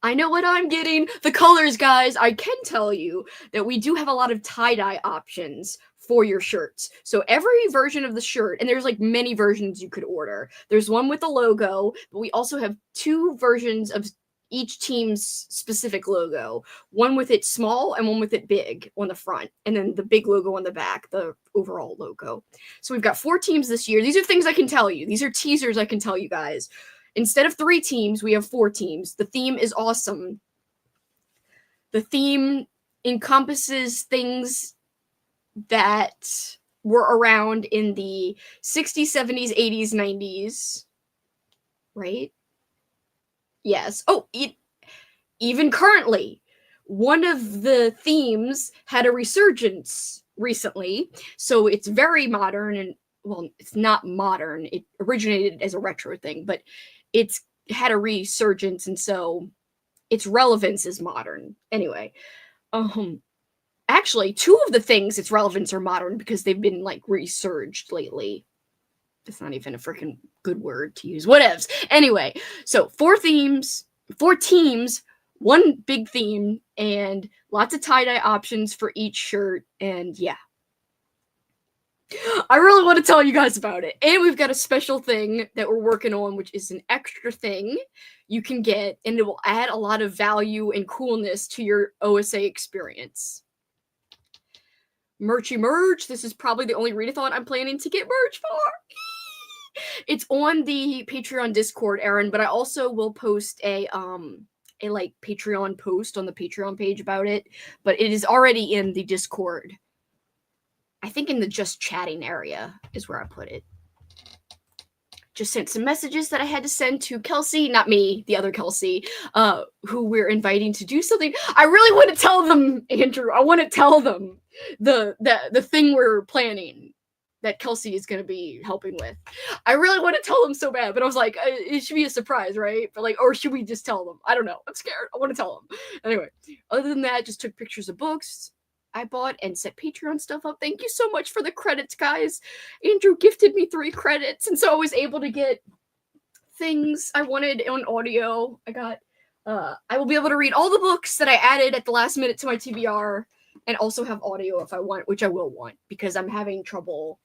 I know what I'm getting. The colors, guys. I can tell you that we do have a lot of tie-dye options for your shirts. So every version of the shirt, and there's like many versions you could order. There's one with the logo, but we also have 2 versions of each team's specific logo. One with it small and one with it big on the front, and then the big logo on the back, the overall logo. So we've got 4 teams this year. These are things I can tell you. These are teasers I can tell you guys. Instead of 3 teams, we have 4 teams. The theme is awesome. The theme encompasses things that were around in the 60s, 70s, 80s, 90s. Right? Yes. Oh, even currently, one of the themes had a resurgence recently. So it's very modern and, well, it's not modern. It originated as a retro thing, but it's had a resurgence, and so its relevance is modern. Anyway, actually, 2 of the things its relevance are modern because they've been like resurged lately. It's not even a freaking good word to use. Whatevs. Anyway, so 4 themes, 4 teams, 1 big theme, and lots of tie-dye options for each shirt, and yeah. I really want to tell you guys about it. And we've got a special thing that we're working on, which is an extra thing you can get, and it will add a lot of value and coolness to your OSA experience. Merchy merch. This is probably the only readathon I'm planning to get merch for. It's on the Patreon Discord, Aaron, but I also will post a like Patreon post on the Patreon page about it, but it is already in the Discord. I think in the just chatting area is where I put it. Just sent some messages that I had to send to Kelsey, not me, the other Kelsey, who we're inviting to do something. I really want to tell them, Andrew. I want to tell them the thing we're planning that Kelsey is going to be helping with. I really want to tell them so bad, but I was like, it should be a surprise, right? But like, or should we just tell them? I don't know. I'm scared. I want to tell them. Anyway, other than that, just took pictures of books I bought and set Patreon stuff up. Thank you so much for the credits, guys. Andrew gifted me 3 credits, and so I was able to get things I wanted on audio. I will be able to read all the books that I added at the last minute to my TBR, and also have audio if I want, which I will want, because I'm having trouble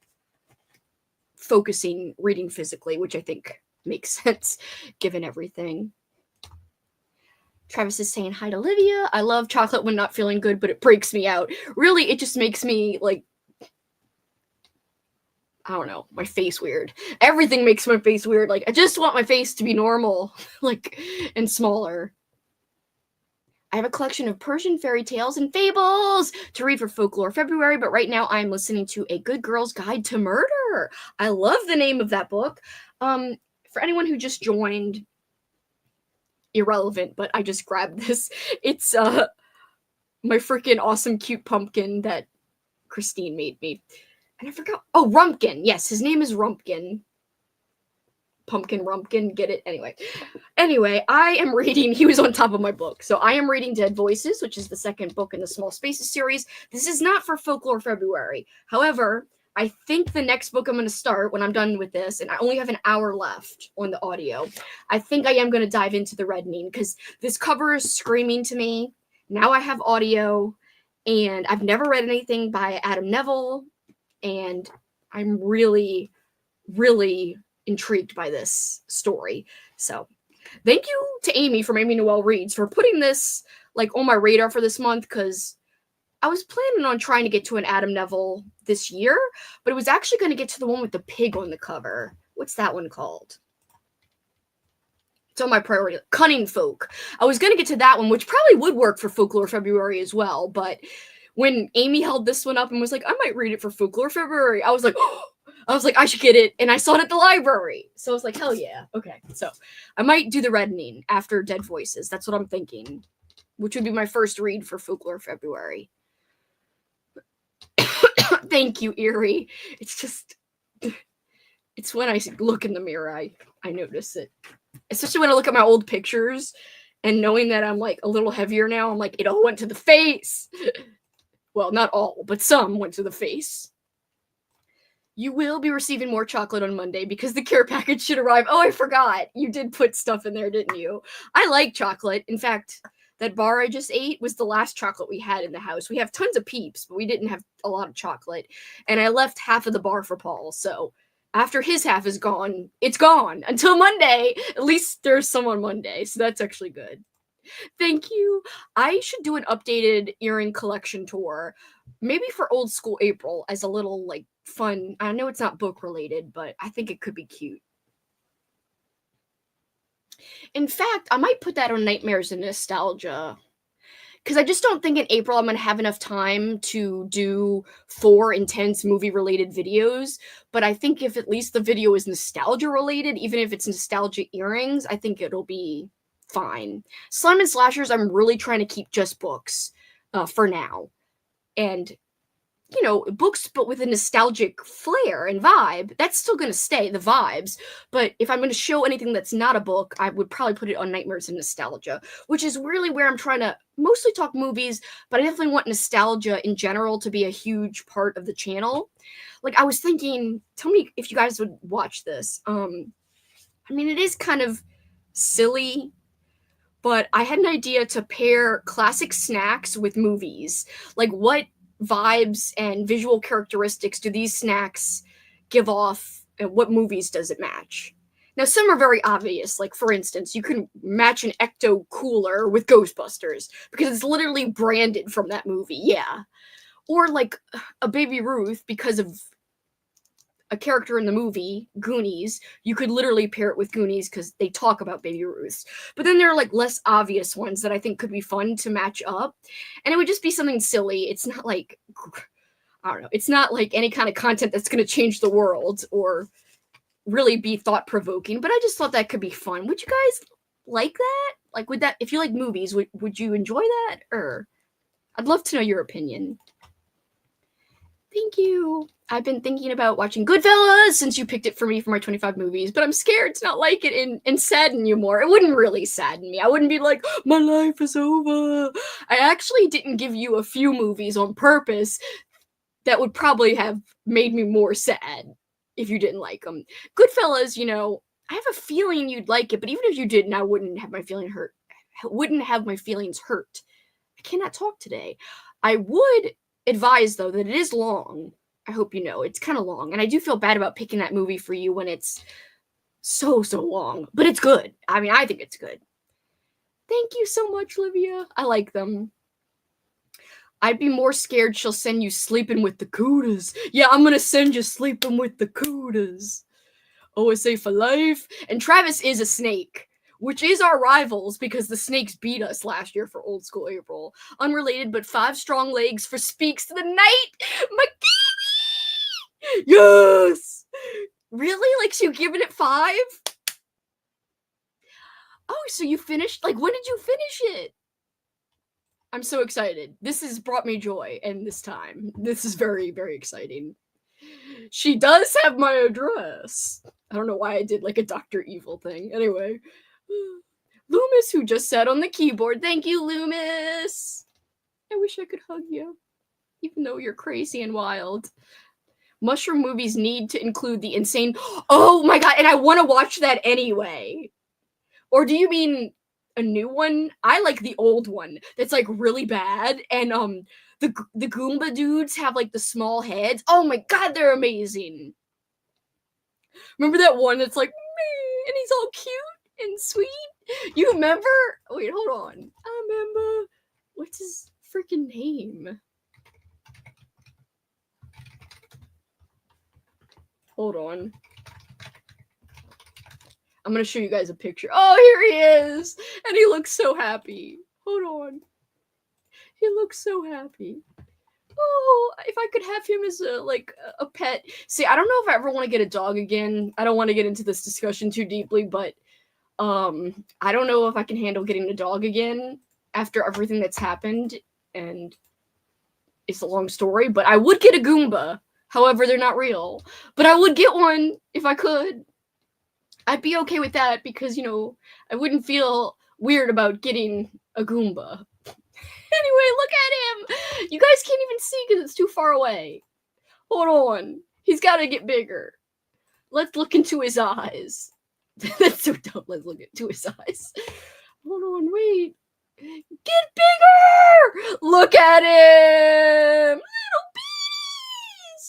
focusing reading physically, which I think makes sense given everything. Travis is saying hi to Olivia. I love chocolate when not feeling good, but it breaks me out. Really, it just makes me, like, I don't know, my face weird. Everything makes my face weird. Like, I just want my face to be normal, like, and smaller. I have a collection of Persian fairy tales and fables to read for Folklore February, but right now I'm listening to A Good Girl's Guide to Murder. I love the name of that book. For anyone who just joined, irrelevant, but I just grabbed this. It's my freaking awesome cute pumpkin that Christine made me. And I forgot. Oh, Rumpkin. Yes, his name is Rumpkin. Pumpkin Rumpkin, get it? Anyway, I am reading, he was on top of my book. So I am reading Dead Voices, which is the 2nd book in the Small Spaces series. This is not for Folklore February. However, I think the next book I'm going to start when I'm done with this, and I only have an hour left on the audio, I think I am going to dive into the reddening, because this cover is screaming to me. Now I have audio, and I've never read anything by Adam Neville, and I'm really, really intrigued by this story. So thank you to Amy from Amy Noel Reads for putting this like on my radar for this month, because I was planning on trying to get to an Adam Neville this year, but it was actually going to get to the one with the pig on the cover. What's that one called? It's on my priority. Cunning Folk. I was going to get to that one, which probably would work for Folklore February as well, but when Amy held this one up and was like, I might read it for Folklore February, I was like, oh! I should get it, and I saw it at the library. So I was like, hell yeah. Okay, so I might do the reddening after Dead Voices. That's what I'm thinking, which would be my first read for Folklore February. Thank you, Erie. It's when I look in the mirror, I notice it. Especially when I look at my old pictures and knowing that I'm like a little heavier now, I'm like, it all went to the face. Well, not all, but some went to the face. You will be receiving more chocolate on Monday because the care package should arrive. Oh, I forgot. You did put stuff in there, didn't you? I like chocolate. In fact, that bar I just ate was the last chocolate we had in the house. We have tons of Peeps, but we didn't have a lot of chocolate. And I left half of the bar for Paul. So after his half is gone, it's gone until Monday. At least there's some on Monday. So that's actually good. Thank you. I should do an updated earring collection tour, maybe for old school April, as a little like fun. I know it's not book related, but I think it could be cute. In fact, I might put that on Nightmares and Nostalgia, because I just don't think in April I'm going to have enough time to do 4 intense movie related videos. But I think if at least the video is nostalgia related, even if it's nostalgia earrings, I think it'll be fine. Slime and Slashers, I'm really trying to keep just books for now. And, you know, books, but with a nostalgic flair and vibe, that's still going to stay, the vibes. But if I'm going to show anything that's not a book, I would probably put it on Nightmares and Nostalgia, which is really where I'm trying to mostly talk movies, but I definitely want nostalgia in general to be a huge part of the channel. Like, I was thinking, tell me if you guys would watch this. I mean, it is kind of silly, but I had an idea to pair classic snacks with movies. Like, what vibes and visual characteristics do these snacks give off, and what movies does it match? Now, some are very obvious. Like, for instance, you can match an Ecto Cooler with Ghostbusters because it's literally branded from that movie. Yeah. Or like a Baby Ruth because of a character in the movie, Goonies. You could literally pair it with Goonies because they talk about Baby Ruth. But then there are like less obvious ones that I think could be fun to match up. And it would just be something silly. It's not like, I don't know, it's not like any kind of content that's going to change the world or really be thought-provoking. But I just thought that could be fun. Would you guys like that? Like, would that, if you like movies, would you enjoy that? Or I'd love to know your opinion. Thank you. I've been thinking about watching Goodfellas since you picked it for me for my 25 movies, but I'm scared to not like it and sadden you more. It wouldn't really sadden me. I wouldn't be like, my life is over. I actually didn't give you a few movies on purpose that would probably have made me more sad if you didn't like them. Goodfellas, you know, I have a feeling you'd like it, but even if you didn't, I wouldn't have my feelings hurt. I cannot talk today. I would advise, though, that it is long. I hope you know. It's kind of long. And I do feel bad about picking that movie for you when it's so long. But it's good. I mean, I think it's good. Thank you so much, Livia. I like them. I'd be more scared she'll send you sleeping with the cootas. Yeah, I'm gonna send you sleeping with the cootas. OSA for life. And Travis is a snake, which is our rivals because the Snakes beat us last year for Old School April. Unrelated, but 5 strong legs for Speaks to the Night. Yes! Really? Like, so you giving it 5? Oh, so you finished? Like, when did you finish it? I'm so excited. This has brought me joy, and this time. This is very, very exciting. She does have my address. I don't know why I did, like, a Dr. Evil thing. Anyway. Loomis, who just sat on the keyboard. Thank you, Loomis. I wish I could hug you, even though you're crazy and wild. Mushroom movies need to include the insane. Oh my god, and I want to watch that anyway. Or do you mean a new one? I like the old one that's like really bad, and the Goomba dudes have like the small heads. Oh my god, they're amazing. Remember that one that's like me, and he's all cute and sweet? You remember? Wait, hold on. I remember. What's his freaking name? Hold on. I'm gonna show you guys a picture. Oh, here he is! And he looks so happy. Hold on. He looks so happy. Oh, if I could have him as a pet. See, I don't know if I ever want to get a dog again. I don't want to get into this discussion too deeply, but I don't know if I can handle getting a dog again after everything that's happened, and it's a long story, but I would get a Goomba. However, they're not real. But I would get one if I could. I'd be okay with that because, you know, I wouldn't feel weird about getting a Goomba. Anyway, look at him! You guys can't even see because it's too far away. Hold on. He's got to get bigger. Let's look into his eyes. That's so dumb. Let's look into his eyes. Hold on, wait. Get bigger! Look at him!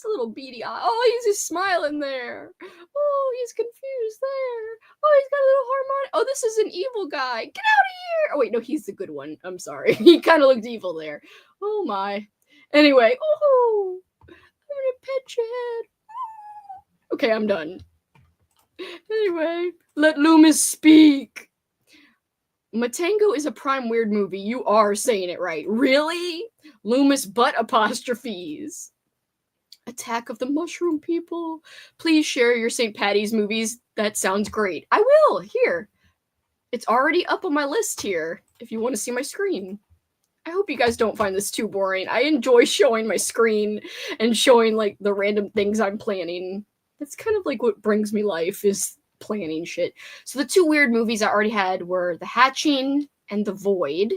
Little beady eye. Oh, he's just smiling there. Oh, he's confused there. Oh, he's got a little harmonic. Oh, this is an evil guy. Get out of here. Oh, wait, no, he's the good one. I'm sorry. He kind of looked evil there. Oh, my. Anyway. Oh, I'm going to pet your head. Okay, I'm done. Anyway, let Loomis speak. Matango is a prime weird movie. You are saying it right. Really? Loomis butt apostrophes. Attack of the Mushroom People. Please share your St. Patty's movies. That sounds great. I will. Here. It's already up on my list here, if you want to see my screen. I hope you guys don't find this too boring. I enjoy showing my screen and showing, like, the random things I'm planning. That's kind of, like, what brings me life, is planning shit. So the two weird movies I already had were The Hatching and The Void.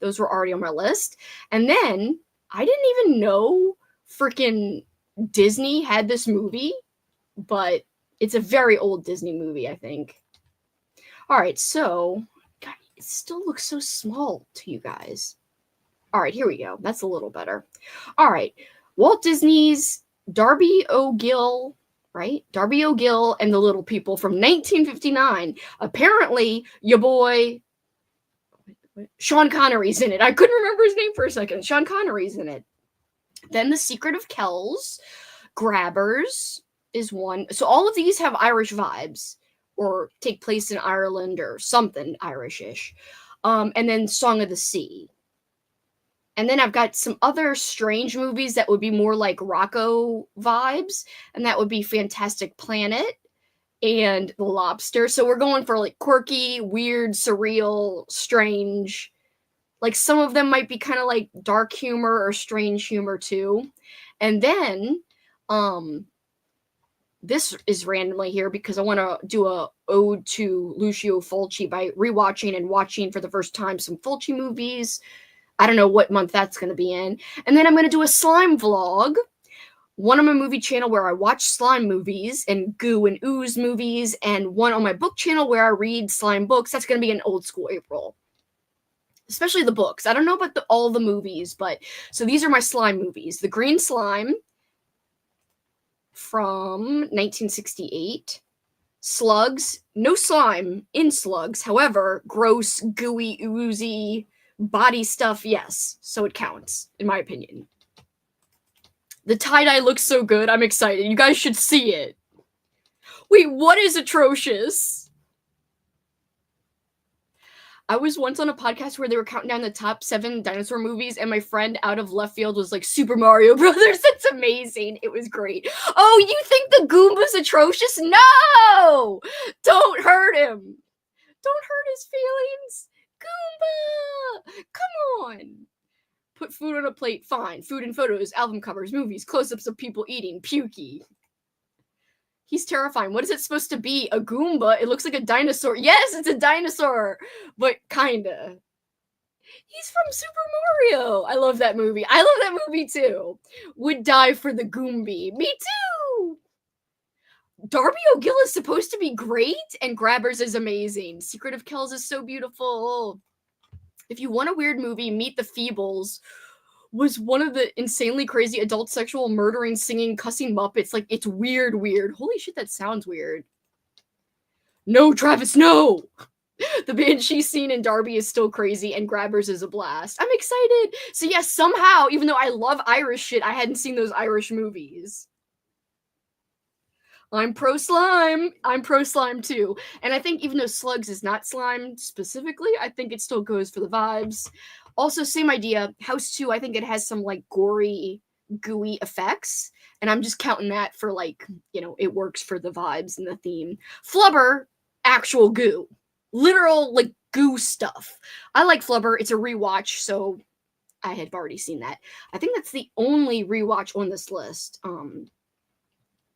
Those were already on my list. And then, I didn't even know freaking Disney had this movie, but it's a very old Disney movie, I think. Alright, so, God, it still looks so small to you guys. Alright, here we go. That's a little better. Alright, Walt Disney's Darby O'Gill, right? Darby O'Gill and the Little People from 1959. Apparently, your boy Sean Connery's in it. I couldn't remember his name for a second. Sean Connery's in it. Then The Secret of Kells, Grabbers is one. So all of these have Irish vibes, or take place in Ireland or something Irish-ish. And then Song of the Sea. And then I've got some other strange movies that would be more like Rocco vibes, and that would be Fantastic Planet and The Lobster. So we're going for like quirky, weird, surreal, strange. Like, some of them might be kind of like dark humor or strange humor too. And then, this is randomly here because I want to do a ode to Lucio Fulci by rewatching and watching for the first time some Fulci movies. I don't know what month that's going to be in. And then I'm going to do a slime vlog, one on my movie channel where I watch slime movies and goo and ooze movies, and one on my book channel where I read slime books. That's going to be an old school April. Especially the books. I don't know about all the movies, but so these are my slime movies. The Green Slime from 1968. Slugs. No slime in Slugs. However, gross, gooey, oozy body stuff, yes. So it counts, in my opinion. The tie-dye looks so good. I'm excited. You guys should see it. Wait, what is atrocious? I was once on a podcast where they were counting down the top 7 dinosaur movies, and my friend out of left field was like, Super Mario Brothers. That's amazing. It was great. Oh, you think the Goomba's atrocious? No! Don't hurt him. Don't hurt his feelings. Goomba! Come on. Put food on a plate. Fine. Food and photos, album covers, movies, close-ups of people eating. Pukey. He's terrifying. What is it supposed to be? A Goomba? It looks like a dinosaur. Yes, it's a dinosaur, but kinda. He's from Super Mario. I love that movie. I love that movie too. Would die for the Goomby. Me too. Darby O'Gill is supposed to be great, and Grabbers is amazing. Secret of Kells is so beautiful. If you want a weird movie, Meet the Feebles was one of the insanely crazy adult sexual murdering, singing, cussing Muppets. Like, it's weird. Holy shit, that sounds weird. No, Travis, no! The Banshee scene in Darby is still crazy, and Grabbers is a blast. I'm excited! So yes, somehow, even though I love Irish shit, I hadn't seen those Irish movies. I'm pro slime. I'm pro slime too. And I think even though Slugs is not slime specifically, I think it still goes for the vibes. Also, same idea. House 2, I think it has some, like, gory, gooey effects. And I'm just counting that for, like, you know, it works for the vibes and the theme. Flubber, actual goo. Literal, like, goo stuff. I like Flubber. It's a rewatch, so I had already seen that. I think that's the only rewatch on this list.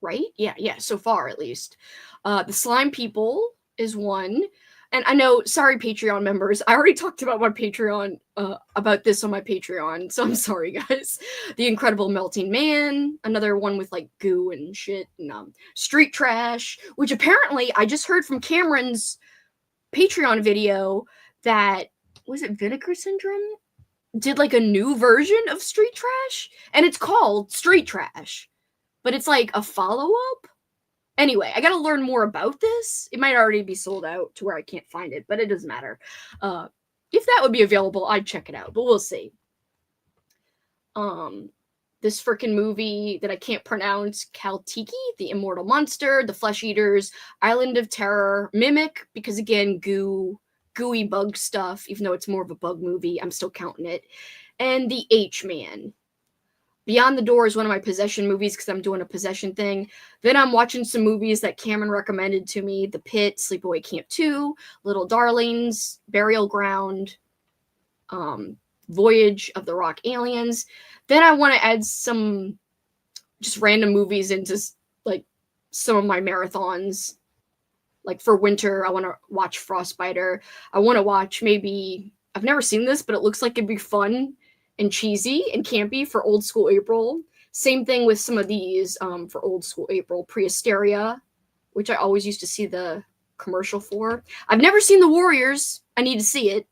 Right? Yeah, so far, at least. The Slime People is one. And I know, sorry, Patreon members, I already talked about my Patreon, about this on my Patreon, so I'm sorry, guys. The Incredible Melting Man, another one with, like, goo and shit, and, Street Trash, which apparently, I just heard from Cameron's Patreon video that, was it Vinegar Syndrome? Did, like, a new version of Street Trash? And it's called Street Trash. But it's, like, a follow-up? Anyway, I gotta learn more about this. It might already be sold out to where I can't find it, but it doesn't matter. If that would be available, I'd check it out, but we'll see. This freaking movie that I can't pronounce, Kaltiki, The Immortal Monster, The Flesh Eaters, Island of Terror, Mimic, because again, gooey bug stuff, even though it's more of a bug movie, I'm still counting it, and The H-Man. Beyond the Door is one of my possession movies because I'm doing a possession thing. Then I'm watching some movies that Cameron recommended to me. The Pit, Sleepaway Camp 2, Little Darlings, Burial Ground, Voyage of the Rock Aliens. Then I want to add some just random movies into, like, some of my marathons. Like, for winter, I want to watch Frostbiter. I want to watch maybe... I've never seen this, but it looks like it'd be fun and cheesy and campy for Old School April. Same thing with some of these for Old School April. Prehysteria, which I always used to see the commercial for. I've never seen The Warriors. I need to see it.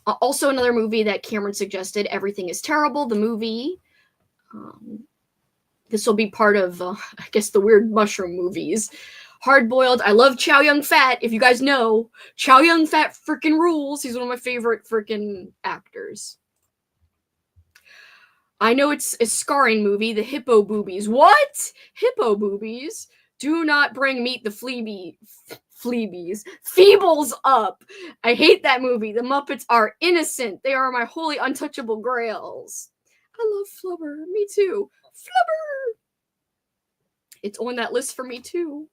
Also another movie that Cameron suggested, Everything is Terrible, the movie. This will be part of, I guess, the weird mushroom movies. Hard Boiled. I love Chow Yun-Fat. If you guys know, Chow Yun-Fat freaking rules. He's one of my favorite freaking actors. I know it's a scarring movie, The Hippo Boobies. What? Hippo Boobies? Do not bring Meet the Fleabies. Feebles up. I hate that movie. The Muppets are innocent. They are my holy untouchable grails. I love Flubber. Me too. Flubber. It's on that list for me too.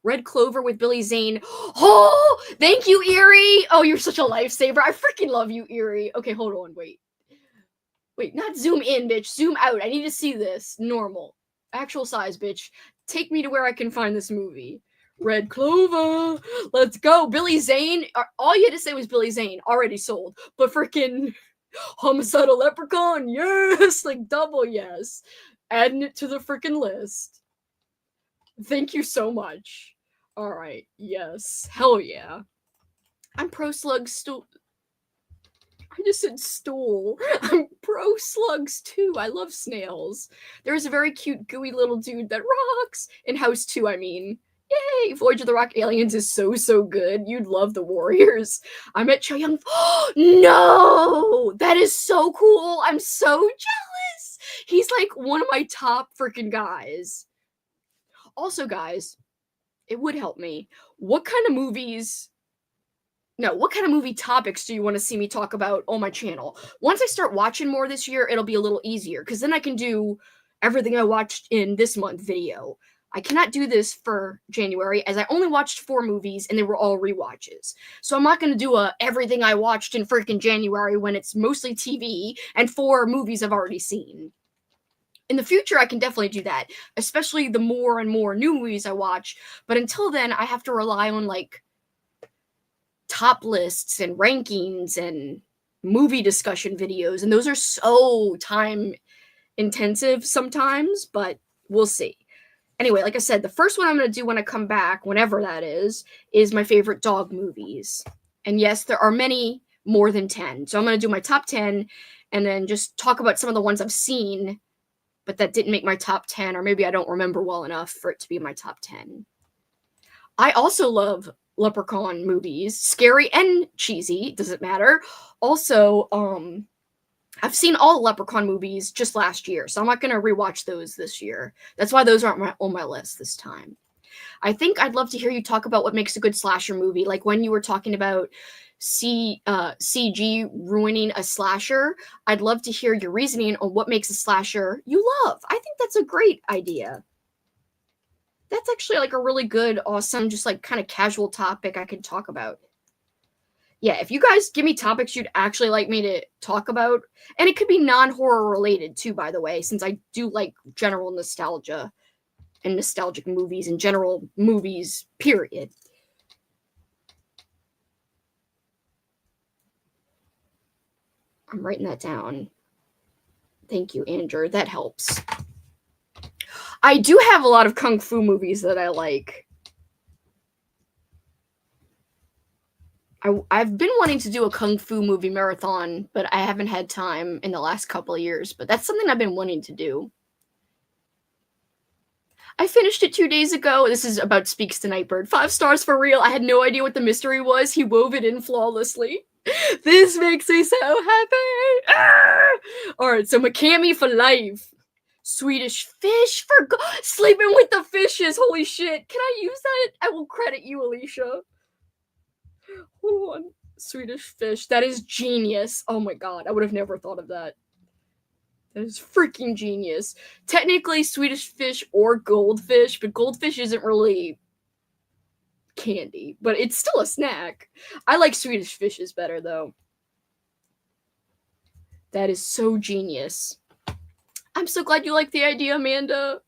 Red Clover with Billy Zane. Oh, thank you, Erie. Oh, you're such a lifesaver. I freaking love you, Erie. Okay, hold on. Wait, not zoom in, bitch. Zoom out. I need to see this. Normal. Actual size, bitch. Take me to where I can find this movie. Red Clover. Let's go. Billy Zane. All you had to say was Billy Zane. Already sold. But freaking Homicidal Leprechaun. Yes. Like double yes. Adding it to the freaking list. Thank you so much. All right. Yes. Hell yeah. I'm pro slugs stool. I just said stool. I'm pro slugs too. I love snails. There's a very cute, gooey little dude that rocks. In House 2, I mean. Yay! Voyage of the Rock Aliens is so good. You'd love The Warriors. I met Cho Young. No! That is so cool. I'm so jealous. He's like one of my top freaking guys. Also, guys, it would help me. What kind of movie topics do you want to see me talk about on my channel? Once I start watching more this year, it'll be a little easier, because then I can do everything I watched in this month video. I cannot do this for January, as I only watched 4 movies, and they were all rewatches. So I'm not going to do everything I watched in freaking January when it's mostly TV and 4 movies I've already seen. In the future, I can definitely do that, especially the more and more new movies I watch. But until then, I have to rely on, like, top lists and rankings and movie discussion videos. And those are so time intensive sometimes, but we'll see. Anyway, like I said, the first one I'm going to do when I come back, whenever that is my favorite dog movies. And yes, there are many more than 10. So I'm going to do my top 10 and then just talk about some of the ones I've seen, but that didn't make my top 10, or maybe I don't remember well enough for it to be my top 10. I also love Leprechaun movies, scary and cheesy, doesn't matter. Also, I've seen all Leprechaun movies just last year, so I'm not going to rewatch those this year. That's why those aren't on my list this time. I think I'd love to hear you talk about what makes a good slasher movie, like when you were talking about CG ruining a slasher. I'd love to hear your reasoning on what makes a slasher you love. I think that's a great idea. That's actually like a really good, awesome, just like kind of casual topic I could talk about. Yeah, if you guys give me topics you'd actually like me to talk about, and it could be non-horror related too, by the way, since I do like general nostalgia and nostalgic movies and general movies, period. I'm writing that down. Thank you, Andrew. That helps. I do have a lot of kung fu movies that I like. I've been wanting to do a kung fu movie marathon, but I haven't had time in the last couple of years. But that's something I've been wanting to do. I finished it 2 days ago. This is about Speaks to Nightbird. 5 stars for real. I had no idea what the mystery was. He wove it in flawlessly. This makes me so happy. Ah! All right, so Makami for life. Swedish fish for sleeping with the fishes. Holy shit. Can I use that? I will credit you, Alicia. Hold on. Swedish fish. That is genius. Oh my god. I would have never thought of that. That is freaking genius. Technically, Swedish fish or goldfish, but goldfish isn't really candy, but it's still a snack. I like Swedish fishes better, though. That is so genius. I'm so glad you like the idea, Amanda.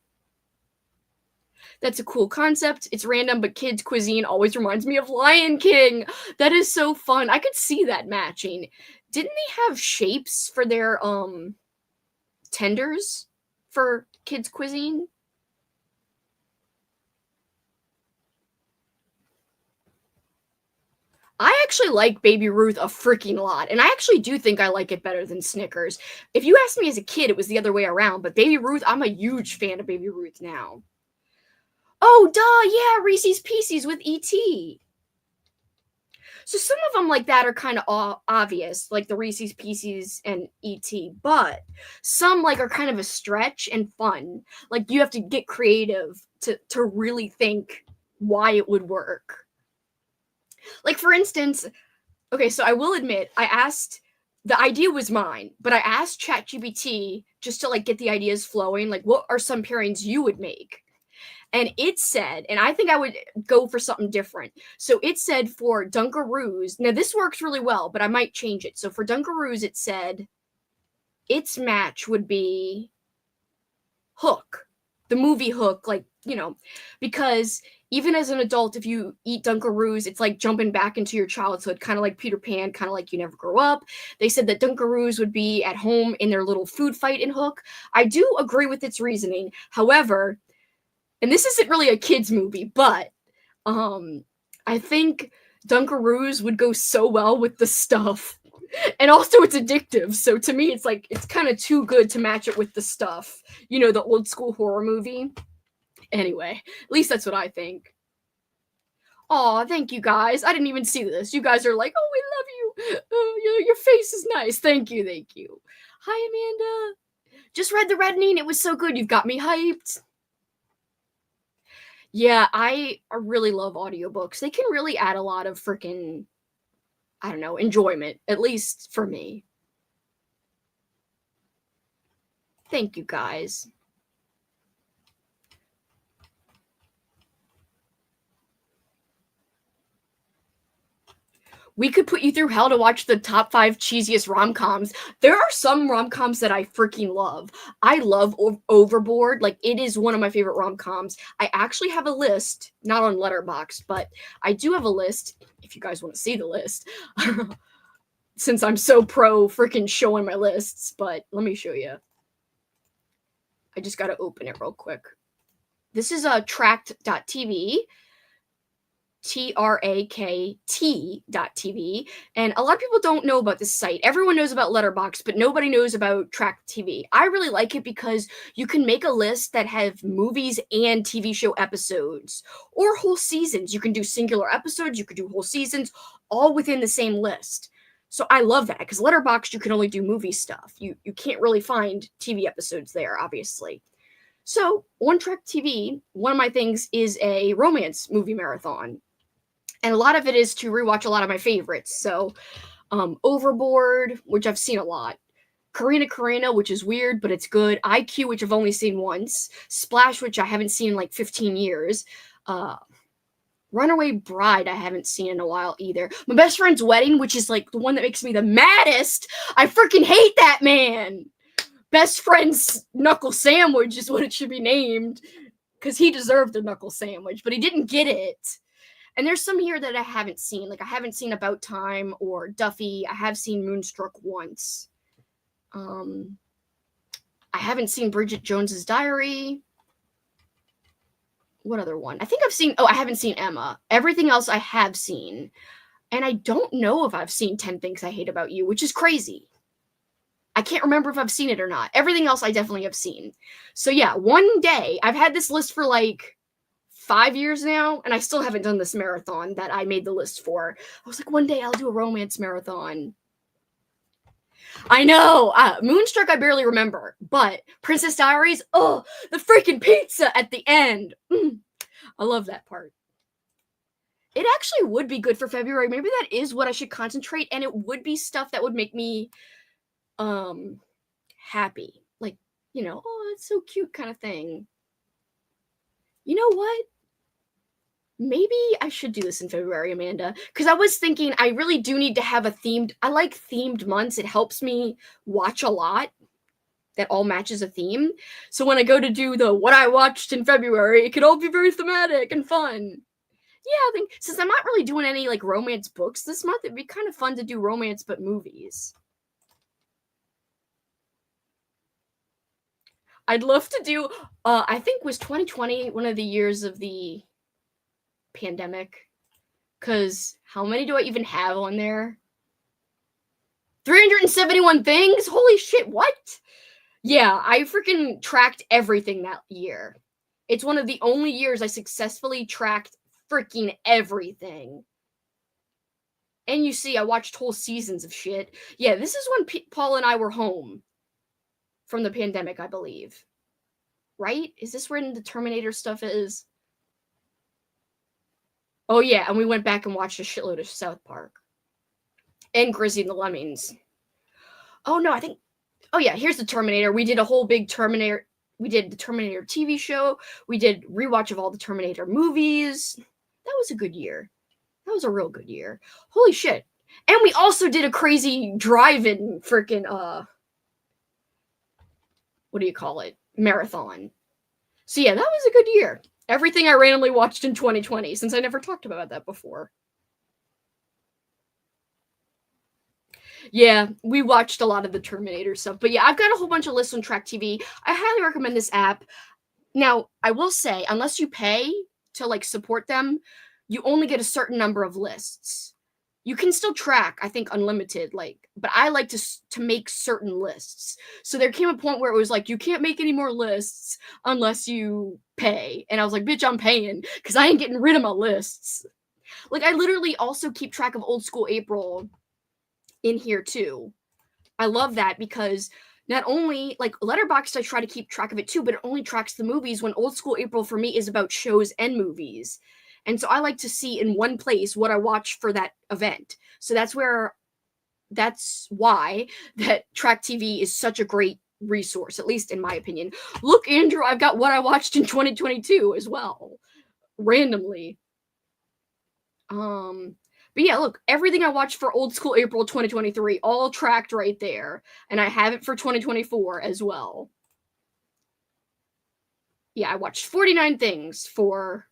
That's a cool concept. It's random, but kids' cuisine always reminds me of Lion King. That is so fun. I could see that matching. Didn't they have shapes for their tenders for kids' cuisine? I actually like Baby Ruth a freaking lot, and I actually do think I like it better than Snickers. If you asked me as a kid, it was the other way around, but Baby Ruth, I'm a huge fan of Baby Ruth now. Oh, duh, yeah, Reese's Pieces with E.T. So some of them like that are kind of obvious, like the Reese's Pieces and E.T., but some like are kind of a stretch and fun. Like you have to get creative to really think why it would work. Like for instance, okay, so I will admit, the idea was mine, but I asked ChatGPT just to like get the ideas flowing, like what are some pairings you would make? And it said, and I think I would go for something different. So it said for Dunkaroos, now this works really well, but I might change it. So for Dunkaroos, it said its match would be Hook, the movie Hook, like, you know, because even as an adult, if you eat Dunkaroos, it's like jumping back into your childhood, kind of like Peter Pan, kind of like you never grow up. They said that Dunkaroos would be at home in their little food fight in Hook. I do agree with its reasoning. However, and this isn't really a kid's movie, but I think Dunkaroos would go so well with the stuff. And also it's addictive, so to me it's like it's kind of too good to match it with the stuff. You know, the old school horror movie. Anyway, at least that's what I think. Aw, thank you guys. I didn't even see this. You guys are like, oh, we love you. Your face is nice. Thank you, thank you. Hi, Amanda. Just read the Reddening. It was so good. You've got me hyped. Yeah, I really love audiobooks. They can really add a lot of freaking, I don't know, enjoyment, at least for me. Thank you, guys. We could put you through hell to watch the top 5 cheesiest rom-coms. There are some rom-coms that I freaking love. I love Overboard. Like, it is one of my favorite rom-coms. I actually have a list, not on Letterboxd, but I do have a list, if you guys want to see the list, since I'm so pro freaking showing my lists, but let me show you. I just got to open it real quick. This is Tract.tv. TRAKT.tv, and a lot of people don't know about this site. Everyone knows about Letterboxd, but nobody knows about Tract TV. I really like it because you can make a list that have movies and TV show episodes or whole seasons. You can do singular episodes, you could do whole seasons, all within the same list. So I love that because Letterboxd, you can only do movie stuff. You can't really find TV episodes there, obviously. So on Tract TV, one of my things is a romance movie marathon. And a lot of it is to rewatch a lot of my favorites. So, Overboard, which I've seen a lot. Karina, which is weird, but it's good. IQ, which I've only seen once. Splash, which I haven't seen in like 15 years. Runaway Bride, I haven't seen in a while either. My Best Friend's Wedding, which is like the one that makes me the maddest. I freaking hate that man. Best Friend's Knuckle Sandwich is what it should be named. Because he deserved a knuckle sandwich, but he didn't get it. And there's some here that I haven't seen. Like, I haven't seen About Time or Duffy. I have seen Moonstruck once. I haven't seen Bridget Jones's Diary. What other one? I think I've seen, I haven't seen Emma. Everything else I have seen. And I don't know if I've seen 10 Things I Hate About You, which is crazy. I can't remember if I've seen it or not. Everything else I definitely have seen. So yeah, one day, I've had this list for like 5 years now, and I still haven't done this marathon that I made the list for. I was like, one day I'll do a romance marathon. I know! Moonstruck I barely remember, but Princess Diaries, oh, the freaking pizza at the end! I love that part. It actually would be good for February. Maybe that is what I should concentrate, and it would be stuff that would make me happy. Like, oh, that's so cute kind of thing. You know what? Maybe I should do this in February, Amanda, because I was thinking I really do need to have I like themed months. It helps me watch a lot that all matches a theme. So when I go to do the what I watched in February, it could all be very thematic and fun. Yeah, I think since I'm not really doing any like romance books this month, it'd be kind of fun to do romance but movies. I'd love to do, I think was 2020 one of the years of the pandemic? Because how many do I even have on there? 371 things? Holy shit, what? Yeah, I freaking tracked everything that year. It's one of the only years I successfully tracked freaking everything. And you see, I watched whole seasons of shit. Yeah, this is when Paul and I were home from the pandemic, I believe. Right? Is this where the Terminator stuff is? Oh, yeah, and we went back and watched a shitload of South Park. And Grizzy and the Lemmings. Oh, no, I think... Oh, yeah, here's the Terminator. We did a whole big Terminator... We did the Terminator TV show. We did rewatch of all the Terminator movies. That was a good year. That was a real good year. Holy shit. And we also did a crazy drive-in freaking, what do you call it? Marathon. So, yeah, that was a good year. Everything I randomly watched in 2020, since I never talked about that before. Yeah, we watched a lot of the Terminator stuff. But yeah, I've got a whole bunch of lists on Track TV. I highly recommend this app. Now, I will say, unless you pay to like support them, you only get a certain number of lists. You can still track, I think, unlimited, but I like to make certain lists. So there came a point where it was like, you can't make any more lists unless you pay. And I was like, bitch, I'm paying, because I ain't getting rid of my lists. Like, I literally also keep track of Old School April in here, too. I love that, because not only, like, Letterboxd, I try to keep track of it, too, but it only tracks the movies, when Old School April, for me, is about shows and movies. And so I like to see in one place what I watch for that event. So that's why that Track TV is such a great resource, at least in my opinion. Look, Andrew, I've got what I watched in 2022 as well, randomly. But yeah, look, everything I watched for Old School April 2023, all tracked right there. And I have it for 2024 as well. Yeah, I watched 49 things for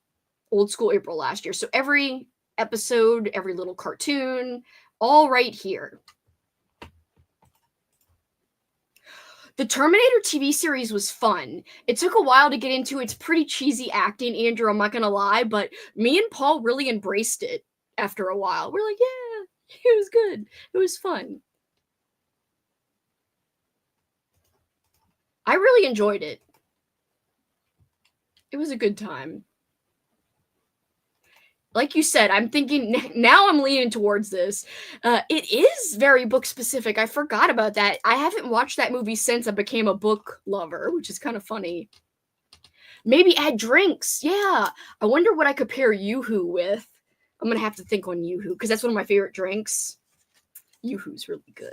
Old School April last year. So every episode, every little cartoon, all right here. The Terminator TV series was fun. It took a while to get into. It's pretty cheesy acting, Andrew, I'm not gonna lie, but me and Paul really embraced it after a while. We're like, yeah, it was good. It was fun. I really enjoyed it. It was a good time. Like you said, I'm thinking, now I'm leaning towards this. It is very book specific. I forgot about that. I haven't watched that movie since I became a book lover, which is kind of funny. Maybe add drinks. Yeah. I wonder what I could pair Yoo-hoo with. I'm going to have to think on Yoo-hoo, because that's one of my favorite drinks. Yoo-hoo's really good.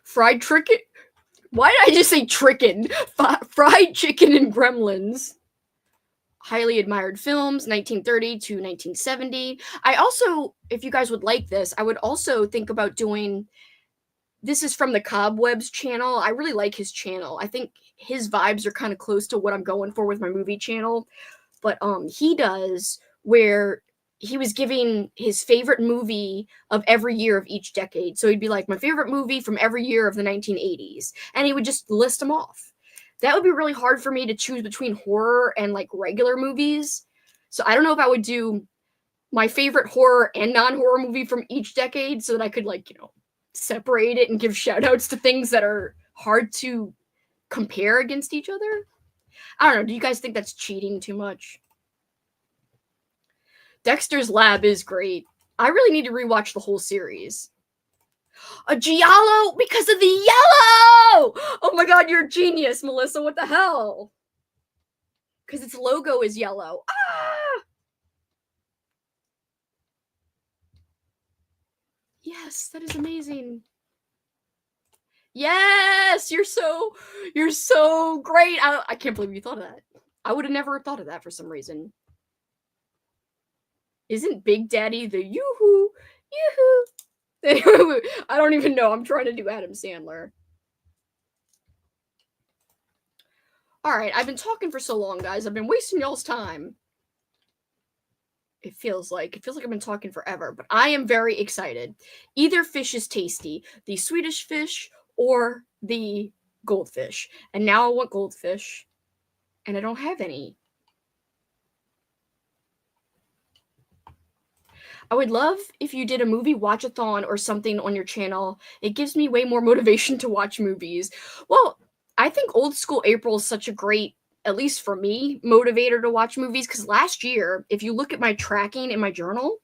Fried chicken. Why did I just say chicken? Fried chicken and gremlins. Highly admired films, 1930 to 1970. I also, if you guys would like this, I would also think about doing, this is from the Cobwebs channel. I really like his channel. I think his vibes are kind of close to what I'm going for with my movie channel. But he does where he was giving his favorite movie of every year of each decade. So he'd be like, my favorite movie from every year of the 1980s. And he would just list them off. That would be really hard for me to choose between horror and like regular movies. So I don't know if I would do my favorite horror and non-horror movie from each decade so that I could like, separate it and give shout outs to things that are hard to compare against each other. I don't know. Do you guys think that's cheating too much? Dexter's Lab is great. I really need to rewatch the whole series. A Giallo because of the yellow! Oh my god, you're a genius, Melissa. What the hell? Because its logo is yellow. Ah! Yes, that is amazing. Yes, you're so great. I can't believe you thought of that. I would have never thought of that for some reason. Isn't Big Daddy the yoo-hoo? Yoo-hoo. I don't even know. I'm trying to do Adam Sandler. All right, I've been talking for so long, guys. I've been wasting y'all's time. It feels like I've been talking forever, but I am very excited. Either fish is tasty, the Swedish fish or the goldfish. And now I want goldfish, and I don't have any. I would love if you did a movie watch-a-thon or something on your channel. It gives me way more motivation to watch movies. Well, I think Old School April is such a great, at least for me, motivator to watch movies, because last year, if you look at my tracking in my journal,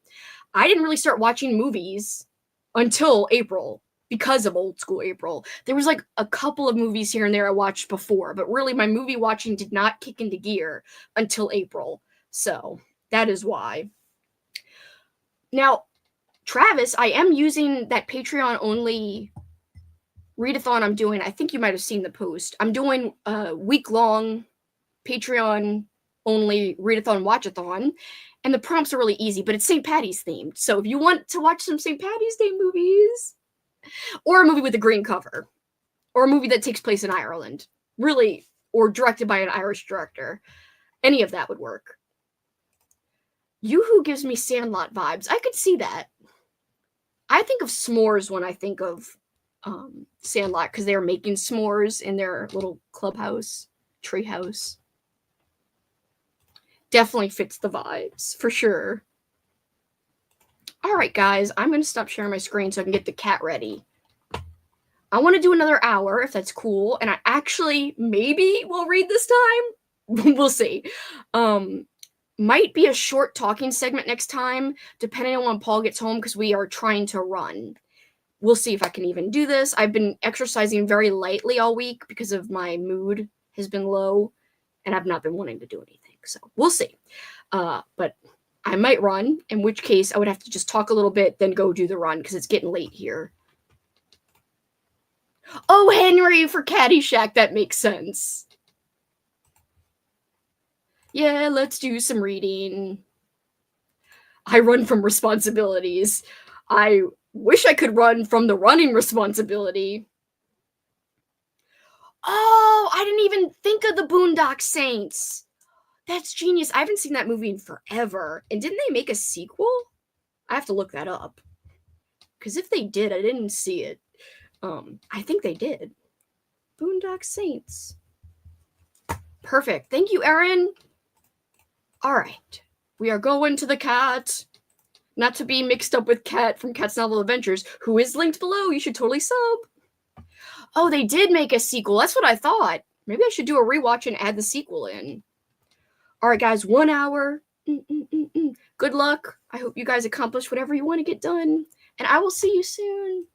I didn't really start watching movies until April because of Old School April. There was like a couple of movies here and there I watched before, but really my movie watching did not kick into gear until April. So that is why. Now, Travis, I am using that Patreon only readathon I'm doing. I think you might have seen the post. I'm doing a week-long Patreon only readathon watchathon, and the prompts are really easy, but it's St. Patty's themed. So if you want to watch some St. Patty's Day movies, or a movie with a green cover, or a movie that takes place in Ireland, really, or directed by an Irish director, any of that would work. Yoo-hoo gives me Sandlot vibes. I could see that. I think of s'mores when I think of Sandlot, because they're making s'mores in their little clubhouse, treehouse. Definitely fits the vibes, for sure. All right, guys, I'm going to stop sharing my screen so I can get the cat ready. I want to do another hour, if that's cool, and I actually maybe will read this time. We'll see. Might be a short talking segment next time, depending on when Paul gets home, because we are trying to run. We'll see if I can even do this. I've been exercising very lightly all week because of my mood has been low, and I've not been wanting to do anything. So we'll see. But I might run, in which case I would have to just talk a little bit, then go do the run, because it's getting late here. Oh, Henry for Caddyshack. That makes sense. Yeah, let's do some reading. I run from responsibilities. I wish I could run from the running responsibility. Oh, I didn't even think of the Boondock Saints. That's genius. I haven't seen that movie in forever. And didn't they make a sequel? I have to look that up. Because if they did, I didn't see it. I think they did. Boondock Saints. Perfect. Thank you, Erin. All right. We are going to the cat. Not to be mixed up with Cat from Cat's Novel Adventures, who is linked below. You should totally sub. Oh, they did make a sequel. That's what I thought. Maybe I should do a rewatch and add the sequel in. All right, guys, 1 hour. Good luck. I hope you guys accomplish whatever you want to get done. And I will see you soon.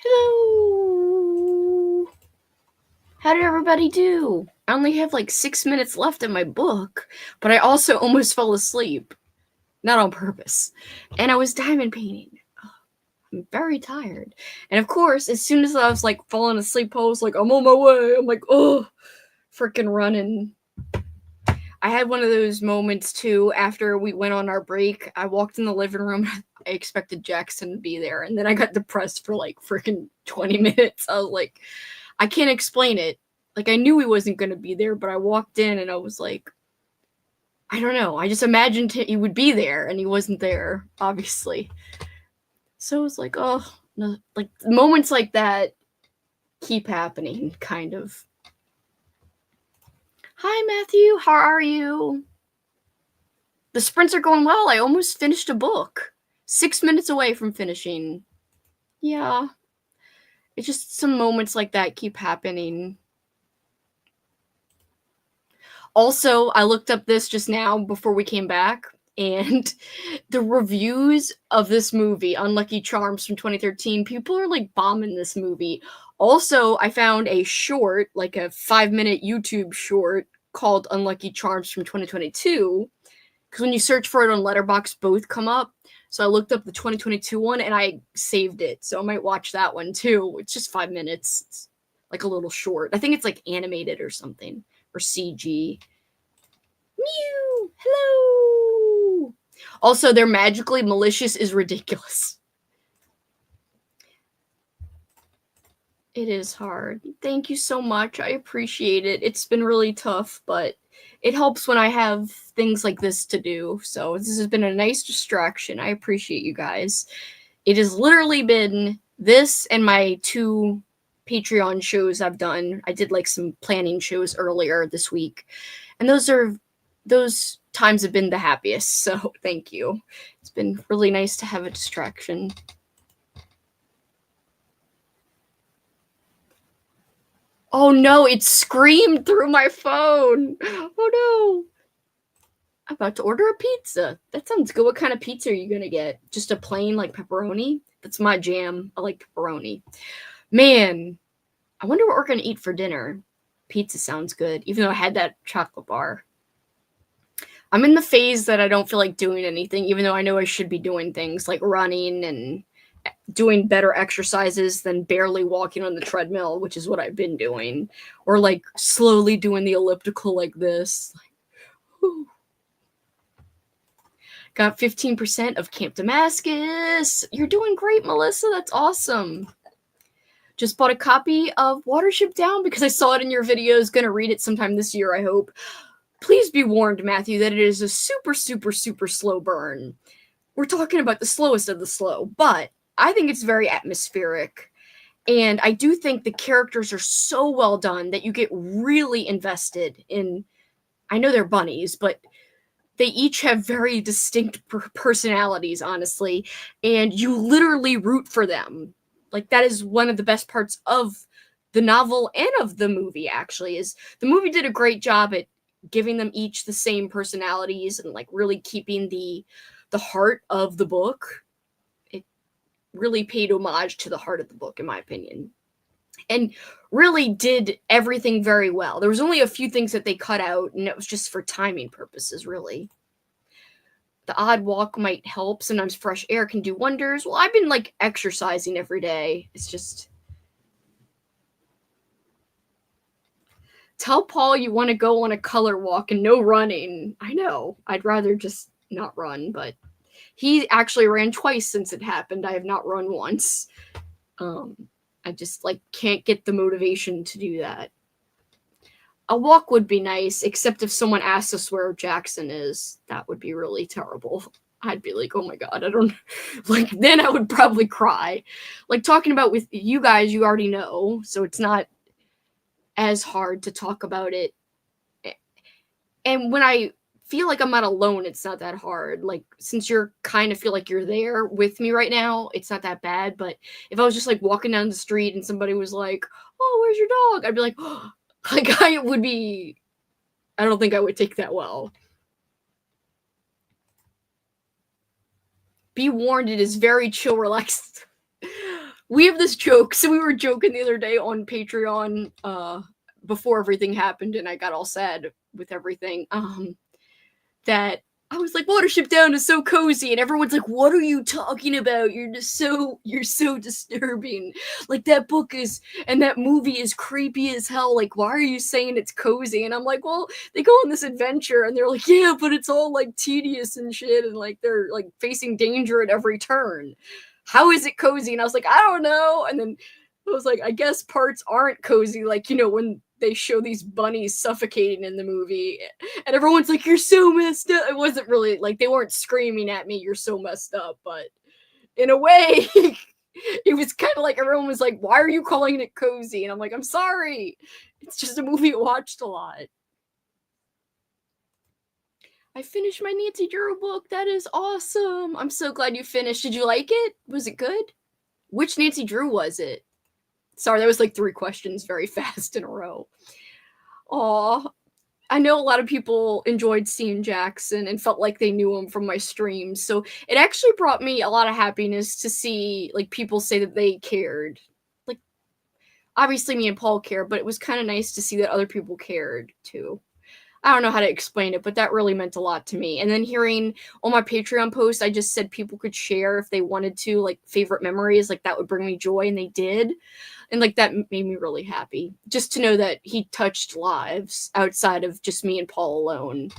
Hello. How did everybody do? I only have like 6 minutes left in my book, but I also almost fell asleep. Not on purpose. And I was diamond painting. I'm very tired. And of course, as soon as I was like falling asleep, I was like, I'm on my way. I'm like, oh, freaking running. I had one of those moments too after we went on our break. I walked in the living room. I expected Jackson to be there. And then I got depressed for like freaking 20 minutes. I was like, I can't explain it. Like, I knew he wasn't going to be there, but I walked in and I was like, I don't know. I just imagined he would be there and he wasn't there, obviously. So it was like, oh, no, like moments like that keep happening, kind of. Hi, Matthew. How are you? The sprints are going well. I almost finished a book. 6 minutes away from finishing. Yeah. It's just some moments like that keep happening. Also, I looked up this just now before we came back, and the reviews of this movie, Unlucky Charms from 2013, people are like bombing this movie. Also, I found a short, like a 5-minute YouTube short called Unlucky Charms from 2022, because when you search for it on Letterboxd, both come up. So I looked up the 2022 one and I saved it. So I might watch that one too. It's just 5 minutes. It's like a little short. I think it's like animated or something. Or CG. Mew! Hello! Also, they're magically malicious is ridiculous. It is hard. Thank you so much. I appreciate it. It's been really tough, but it helps when I have things like this to do. So this has been a nice distraction. I appreciate you guys. It has literally been this and my 2 Patreon shows I've done. I did like some planning shows earlier this week. And those times have been the happiest. So thank you. It's been really nice to have a distraction. Oh no, it screamed through my phone. Oh no. I'm about to order a pizza. That sounds good. What kind of pizza are you going to get? Just a plain like pepperoni? That's my jam. I like pepperoni. Man, I wonder what we're going to eat for dinner. Pizza sounds good, even though I had that chocolate bar. I'm in the phase that I don't feel like doing anything, even though I know I should be doing things like running and doing better exercises than barely walking on the treadmill, which is what I've been doing, or like slowly doing the elliptical like this. Got 15% of Camp Damascus. You're doing great, Melissa. That's awesome. Just bought a copy of Watership Down because I saw it in your videos. Gonna read it sometime this year, I hope. Please be warned, Matthew, that it is a super, super, super slow burn. We're talking about the slowest of the slow, but I think it's very atmospheric. And I do think the characters are so well done that you get really invested in. I know they're bunnies, but they each have very distinct personalities, honestly, and you literally root for them. Like, that is one of the best parts of the novel and of the movie, actually, is the movie did a great job at giving them each the same personalities and like really keeping the heart of the book. It really paid homage to the heart of the book, in my opinion, and really did everything very well. There was only a few things that they cut out, and it was just for timing purposes, really. The odd walk might help. Sometimes fresh air can do wonders. Well, I've been like exercising every day. It's just, tell Paul you want to go on a color walk and no running. I know. I'd rather just not run, but he actually ran twice since it happened. I have not run once. I just like can't get the motivation to do that. A walk would be nice, except if someone asked us where Jackson is, that would be really terrible. I'd be like, oh my god, I don't like. Then I would probably cry. Like talking about with you guys, you already know, so it's not as hard to talk about it. And when I feel like I'm not alone, it's not that hard. Like, since you're kind of feel like you're there with me right now, it's not that bad. But if I was just like walking down the street and somebody was like, oh, where's your dog? I'd be like, oh, like I don't think I would take that well. Be warned, it is very chill, relaxed. we have this joke. So we were joking the other day on Patreon, before everything happened and I got all sad with everything, that I was like, Watership Down is so cozy, and everyone's like, what are you talking about? You're so disturbing. Like, that book is, and that movie is creepy as hell. Like, why are you saying it's cozy? And I'm like, well, they go on this adventure, and they're like, yeah, but it's all, like, tedious and shit, and, like, they're, like, facing danger at every turn. How is it cozy? And I was like, I don't know. And then I was like, I guess parts aren't cozy, like, when they show these bunnies suffocating in the movie, and everyone's like, you're so messed up. It wasn't really like, they weren't screaming at me, you're so messed up, but in a way, it was kind of like everyone was like, why are you calling it cozy? And I'm like, I'm sorry, it's just a movie I watched a lot. I finished my Nancy Drew book. That is awesome. I'm so glad you finished. Did you like it? Was it good? Which Nancy Drew was it? Sorry, that was like 3 questions very fast in a row. Aw, I know a lot of people enjoyed seeing Jackson and felt like they knew him from my streams, so it actually brought me a lot of happiness to see, like, people say that they cared. Like, obviously me and Paul care, but it was kind of nice to see that other people cared too. I don't know how to explain it, but that really meant a lot to me. And then hearing on my Patreon post, I just said people could share if they wanted to, like, favorite memories, like, that would bring me joy, and they did. And, like, that made me really happy. Just to know that he touched lives outside of just me and Paul alone.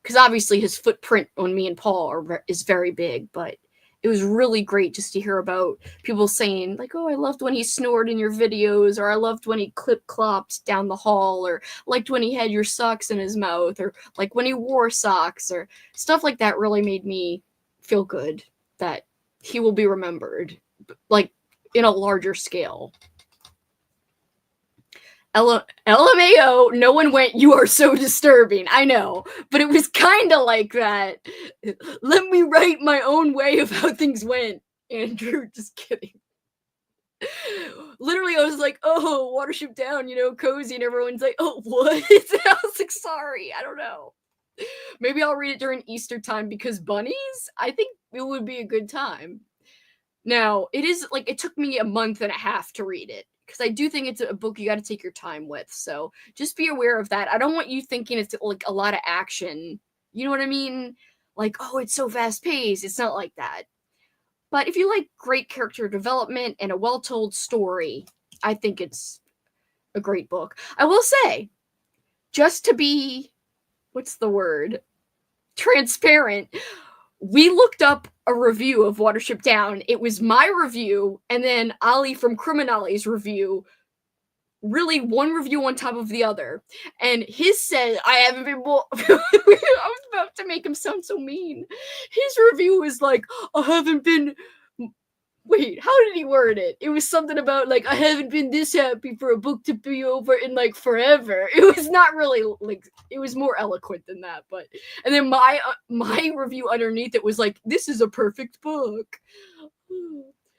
Because obviously his footprint on me and Paul is very big, but it was really great just to hear about people saying, like, oh, I loved when he snored in your videos, or I loved when he clip-clopped down the hall, or liked when he had your socks in his mouth, or like when he wore socks, or stuff like that really made me feel good that he will be remembered, like, in a larger scale. LMAO, no one went, you are so disturbing. I know, but it was kind of like that. Let me write my own way of how things went. Andrew, just kidding. Literally, I was like, oh, Watership Down, cozy, and everyone's like, oh, what? And I was like, sorry, I don't know. Maybe I'll read it during Easter time because bunnies? I think it would be a good time. Now, it is, like, it took me a month and a half to read it, because I do think it's a book you got to take your time with, so just be aware of that. I don't want you thinking it's, like, a lot of action. You know what I mean? Like, oh, it's so fast-paced. It's not like that. But if you like great character development and a well-told story, I think it's a great book. I will say, just to be, what's the word? Transparent, we looked up a review of Watership Down. It was my review, and then Ali from Criminali's review. Really, one review on top of the other. And his said, I haven't been more. I was about to make him sound so mean. His review was like, I haven't been. Wait, how did he word it? It was something about, like, I haven't been this happy for a book to be over in, like, forever. It was not really, like, it was more eloquent than that, but, and then my review underneath it was like, this is a perfect book.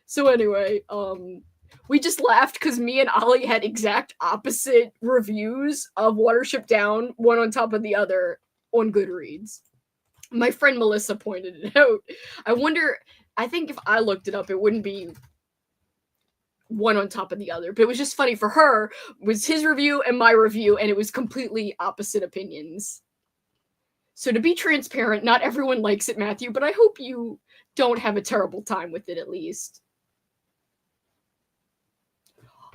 So anyway, we just laughed because me and Ollie had exact opposite reviews of Watership Down, one on top of the other, on Goodreads. My friend Melissa pointed it out. I think if I looked it up, it wouldn't be one on top of the other. But it was just funny for her, was his review and my review, and it was completely opposite opinions. So to be transparent, not everyone likes it, Matthew, but I hope you don't have a terrible time with it at least.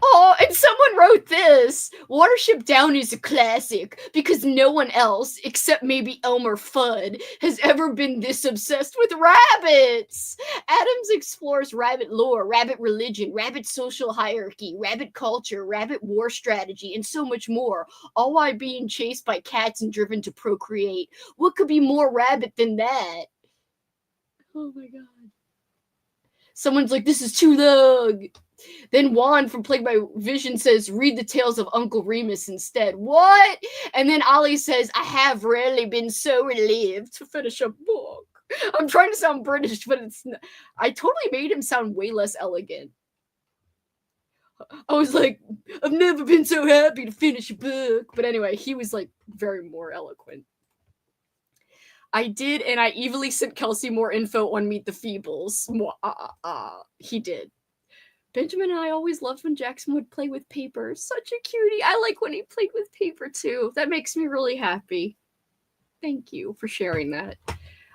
Oh, and someone wrote this. Watership Down is a classic because no one else, except maybe Elmer Fudd, has ever been this obsessed with rabbits. Adams explores rabbit lore, rabbit religion, rabbit social hierarchy, rabbit culture, rabbit war strategy, and so much more, all while being chased by cats and driven to procreate. What could be more rabbit than that? Oh my god. Someone's like, this is too long. Then Juan from Plagued by Vision says, read the tales of Uncle Remus instead. What? And then Ollie says, I have rarely been so relieved to finish a book. I'm trying to sound British, but it's not. I totally made him sound way less elegant. I was like, I've never been so happy to finish a book. But anyway, he was like very more eloquent. I did, and I evilly sent Kelsey more info on Meet the Feebles. He did. Benjamin and I always loved when Jackson would play with paper. Such a cutie. I like when he played with paper too. That makes me really happy. Thank you for sharing that.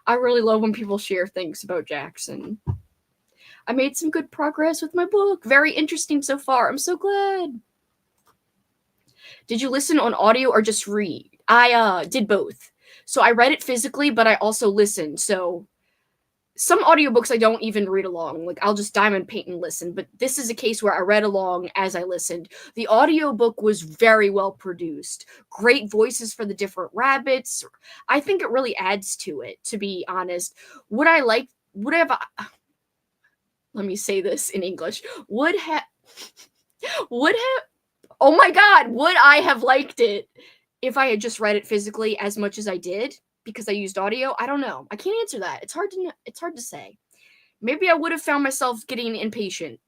I really love when people share things about Jackson. I made some good progress with my book. Very interesting so far. I'm so glad. Did you listen on audio or just read? I did both. So I read it physically, but I also listened. So some audiobooks I don't even read along. Like I'll just diamond paint and listen. But this is a case where I read along as I listened. The audiobook was very well produced. Great voices for the different rabbits. I think it really adds to it, to be honest. Would have let me say this in English. Would have oh my god, would I have liked it if I had just read it physically as much as I did because I used audio? I don't know. I can't answer that. It's hard to say. Maybe I would have found myself getting impatient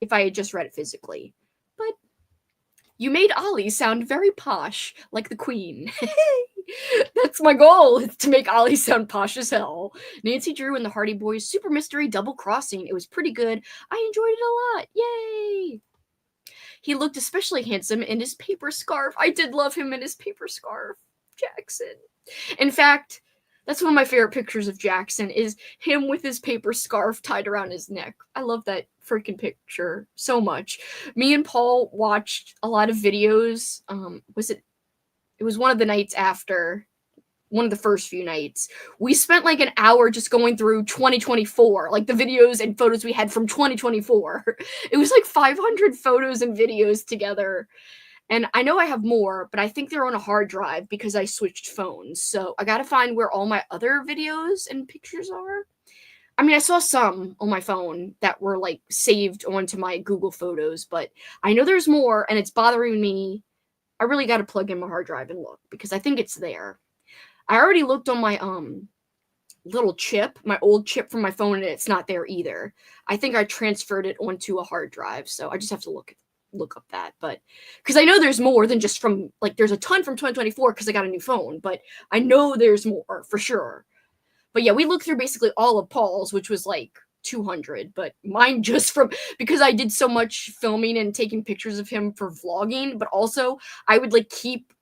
if I had just read it physically. But you made Ollie sound very posh, like the Queen. That's my goal, is to make Ollie sound posh as hell. Nancy Drew and the Hardy Boys Super Mystery Double Crossing. It was pretty good. I enjoyed it a lot. Yay! He looked especially handsome in his paper scarf. I did love him in his paper scarf. Jackson. In fact, that's one of my favorite pictures of Jackson, is him with his paper scarf tied around his neck. I love that freaking picture so much. Me and Paul watched a lot of videos. It was one of the nights after, one of the first few nights. We spent like an hour just going through 2024, like the videos and photos we had from 2024. It was like 500 photos and videos together. And I know I have more, but I think they're on a hard drive because I switched phones. So I gotta find where all my other videos and pictures are. I mean, I saw some on my phone that were like saved onto my Google Photos, but I know there's more and it's bothering me. I really gotta plug in my hard drive and look because I think it's there. I already looked on my little chip, my old chip from my phone, and it's not there either. I think I transferred it onto a hard drive, so I just have to look up that. But because I know there's more than just from, like, there's a ton from 2024 because I got a new phone, but I know there's more for sure. But yeah, we looked through basically all of Paul's, which was like 200, but mine just from, because I did so much filming and taking pictures of him for vlogging, but also I would like keep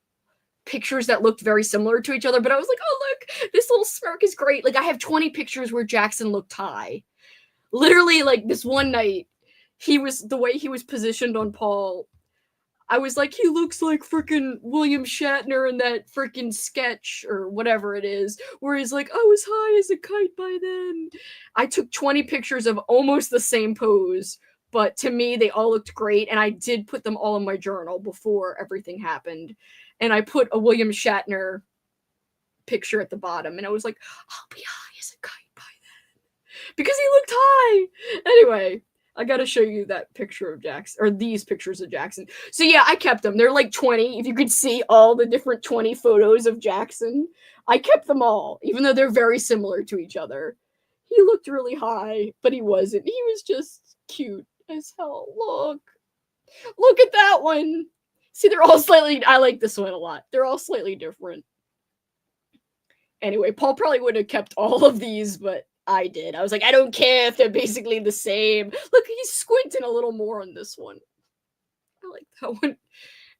pictures that looked very similar to each other, but I was like, oh look, this little smirk is great. Like I have 20 pictures where Jackson looked high. Literally, like this one night, the way he was positioned on Paul, I was like, he looks like freaking William Shatner in that freaking sketch or whatever it is, where he's like, I was high as a kite by then. I took 20 pictures of almost the same pose, but to me, they all looked great, and I did put them all in my journal before everything happened. And I put a William Shatner picture at the bottom, and I was like, I'll be high as a kite by then. Because he looked high! Anyway, I gotta show you that picture of Jackson, or these pictures of Jackson. So yeah, I kept them. They're like 20. If you could see all the different 20 photos of Jackson, I kept them all, even though they're very similar to each other. He looked really high, but he wasn't. He was just cute as hell. Look at that one. See, they're all slightly, I like this one a lot. They're all slightly different. Anyway, Paul probably would have kept all of these, but I did. I was like, I don't care if they're basically the same. Look, he's squinting a little more on this one. I like that one.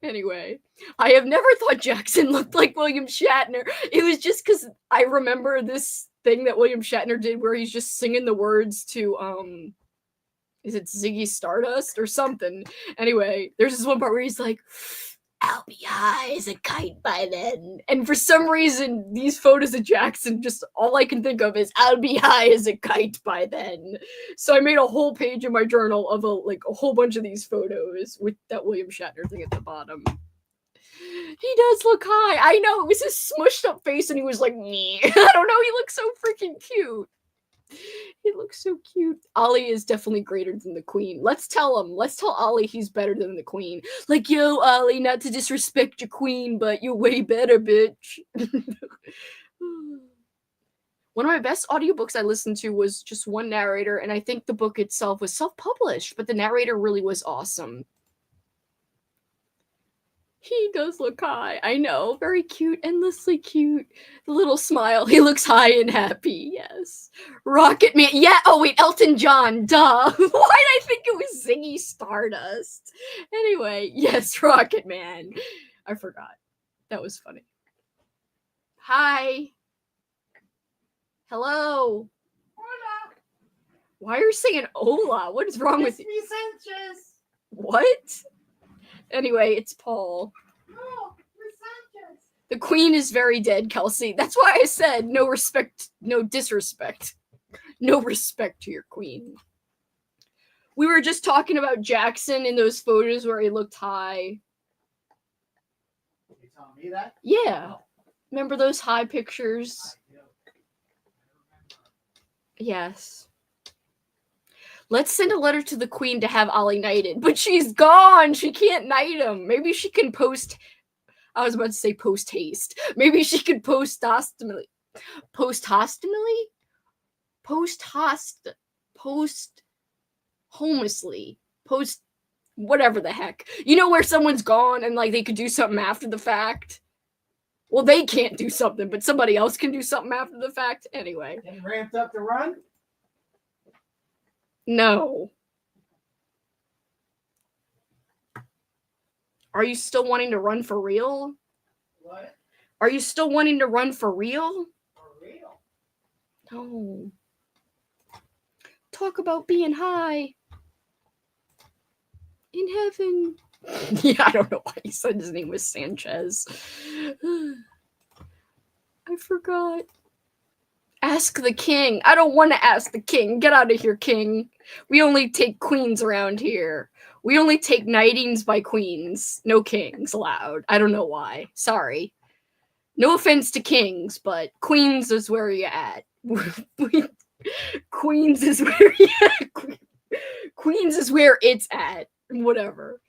Anyway, I have never thought Jackson looked like William Shatner. It was just because I remember this thing that William Shatner did where he's just singing the words to, is it Ziggy Stardust or something? Anyway, there's this one part where he's like, I'll be high as a kite by then. And for some reason, these photos of Jackson, just all I can think of is, I'll be high as a kite by then. So I made a whole page in my journal of a whole bunch of these photos with that William Shatner thing at the bottom. He does look high. I know, it was his smushed up face and he was like, me. I don't know, he looks so freaking cute. He looks so cute. Ollie is definitely greater than the Queen. Let's tell him. Let's tell Ollie he's better than the Queen. Like, yo, Ollie, not to disrespect your Queen, but you're way better, bitch. One of my best audiobooks I listened to was just one narrator, and I think the book itself was self-published, but the narrator really was awesome. He does look high. I know. Very cute. Endlessly cute. The little smile. He looks high and happy. Yes. Rocket Man. Yeah. Oh, wait. Elton John. Duh. Why did I think it was Ziggy Stardust? Anyway. Yes. Rocket Man. I forgot. That was funny. Hi. Hello. Hola. Why are you saying hola? What is wrong with you? Me Sanchez. What? Anyway, it's Paul. No, Miss Sanchez. The queen is very dead, Kelsey. That's why I said no respect, no disrespect. No respect to your queen. We were just talking about Jackson in those photos where he looked high. You telling me that? Yeah. Oh. Remember those high pictures? Yes. Let's send a letter to the queen to have Ollie knighted. But she's gone. She can't knight him. Maybe she can post... I was about to say post haste. Maybe she could posthumously. Posthumously? Post whatever the heck. You know where someone's gone and like they could do something after the fact? Well, they can't do something, but somebody else can do something after the fact. Anyway. Getting ramped up to run? No. Are you still wanting to run for real? What? Are you still wanting to run for real? For real? No. Talk about being high. In heaven. Yeah, I don't know why he said his name was Sanchez. I forgot. Ask the king. I don't want to ask the king. Get out of here, king. We only take queens around here. We only take knightings by queens. No kings allowed. I don't know why. Sorry. No offense to kings, but queens is where you're at. Queens is where you're at. Queens is where it's at. Whatever.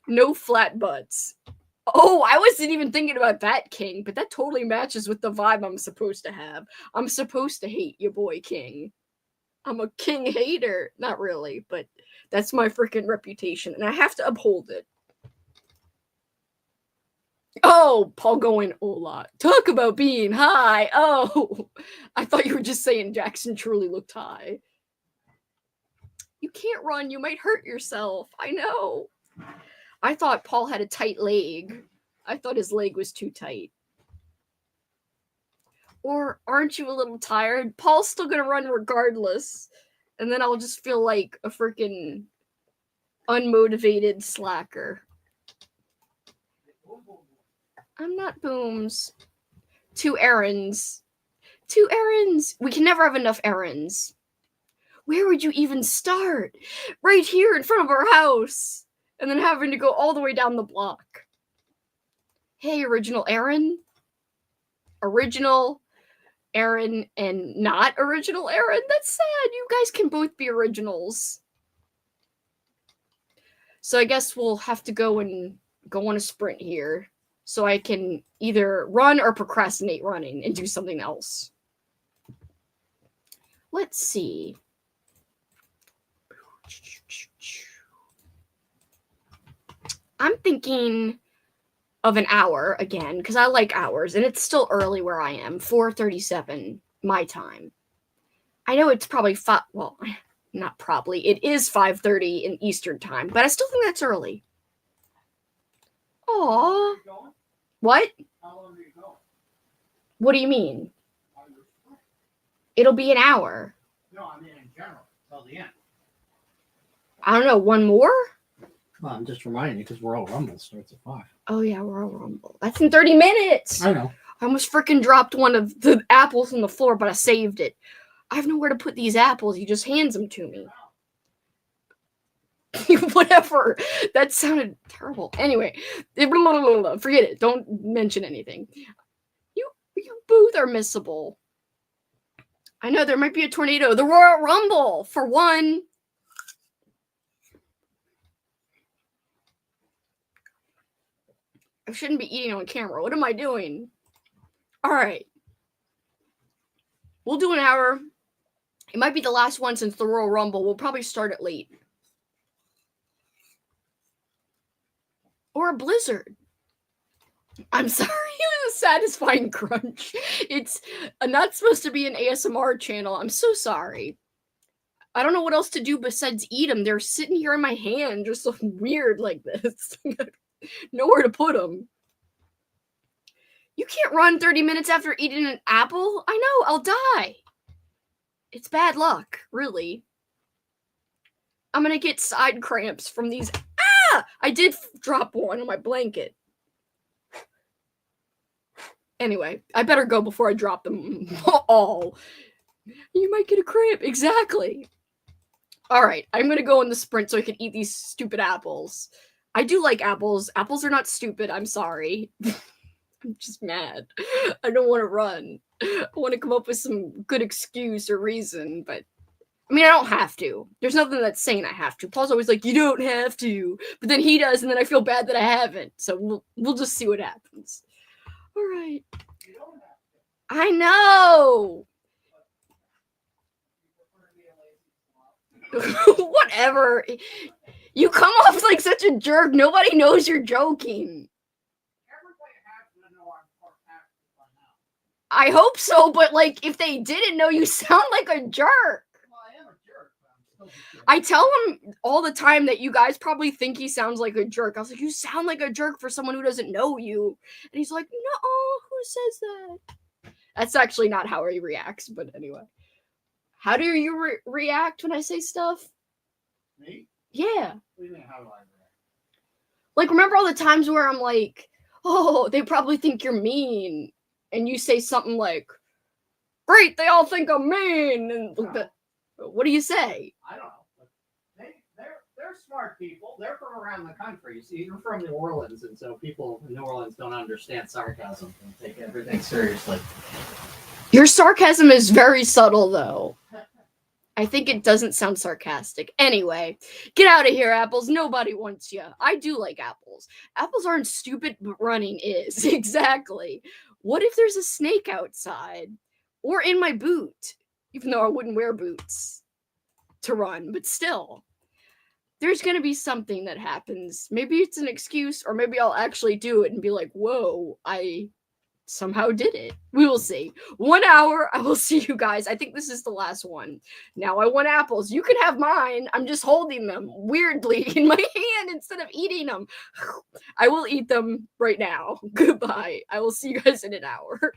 No flat butts. Oh, I wasn't even thinking about that, King, but that totally matches with the vibe I'm supposed to have. I'm supposed to hate your boy, King. I'm a king hater. Not really, but that's my freaking reputation, and I have to uphold it. Oh, Paul going, hola. Talk about being high. Oh, I thought you were just saying Jackson truly looked high. You can't run. You might hurt yourself. I know. I thought Paul had a tight leg. I thought his leg was too tight. Or aren't you a little tired? Paul's still gonna run regardless. And then I'll just feel like a freaking unmotivated slacker. I'm not Booms. 2 errands. 2 errands. We can never have enough errands. Where would you even start? Right here in front of our house. And then having to go all the way down the block. Hey, original Aaron. Original Aaron and not original Aaron. That's sad. You guys can both be originals. So I guess we'll have to go on a sprint here. So I can either run or procrastinate running and do something else. Let's see. I'm thinking of an hour again, because I like hours, and it's still early where I am. 4:37 my time. I know it's probably not probably. It is 5:30 in Eastern time, but I still think that's early. Aww. What? How long are you going? What do you mean? It'll be an hour. No, I mean in general, till the end. I don't know, one more? Well, I'm just reminding you because Royal Rumble starts at 5. Oh yeah, Royal Rumble. That's in 30 minutes. I know. I almost freaking dropped one of the apples on the floor, but I saved it. I have nowhere to put these apples. He just hands them to me. Whatever. That sounded terrible. Anyway, forget it. Don't mention anything. You both are missable. I know there might be a tornado. The Royal Rumble, for one. I shouldn't be eating on camera. What am I doing? All right. We'll do an hour. It might be the last one since the Royal Rumble. We'll probably start it late. Or a blizzard. I'm sorry, it was a satisfying crunch. It's not supposed to be an ASMR channel. I'm so sorry. I don't know what else to do besides eat them. They're sitting here in my hand, just so weird like this. Nowhere to put them. You can't run 30 minutes after eating an apple. I know, I'll die. It's bad luck, really. I'm gonna get side cramps from these. Ah! I did drop one on my blanket. Anyway, I better go before I drop them all. You might get a cramp. Exactly. All right, I'm gonna go in the sprint so I can eat these stupid apples. I do like apples. Apples are not stupid. I'm sorry. I'm just mad. I don't want to run. I want to come up with some good excuse or reason, but I mean, I don't have to. There's nothing that's saying I have to. Paul's always like, "You don't have to," but then he does, and then I feel bad that I haven't. So we'll just see what happens. All right. I know. Whatever. You come off like such a jerk. Nobody knows you're joking. I hope so, but like if they didn't know, you sound like a jerk. Well, I am a jerk, but I'm still a jerk. I tell him all the time that you guys probably think he sounds like a jerk. I was like, you sound like a jerk for someone who doesn't know you. And he's like, no, who says that? That's actually not how he reacts, but anyway. How do you react when I say stuff? Me? Yeah. What do you mean, how do I react? Like, remember all the times where I'm like, oh, they probably think you're mean. And you say something like, great, they all think I'm mean. And what do you say? I don't know. They're smart people. They're from around the country. See, you're from New Orleans, and so people in New Orleans don't understand sarcasm and take everything seriously. Your sarcasm is very subtle, though. I think it doesn't sound sarcastic. Anyway, get out of here, apples. Nobody wants you. I do like apples. Apples aren't stupid, but running is. Exactly. What if there's a snake outside? Or in my boot? Even though I wouldn't wear boots to run, but still. There's going to be something that happens. Maybe it's an excuse, or maybe I'll actually do it and be like, whoa, I somehow did it. We will see. 1 hour. I will see you guys. I think this is the last one. Now I want apples. You can have mine. I'm just holding them weirdly in my hand instead of eating them. I will eat them right now. Goodbye. I will see you guys in an hour.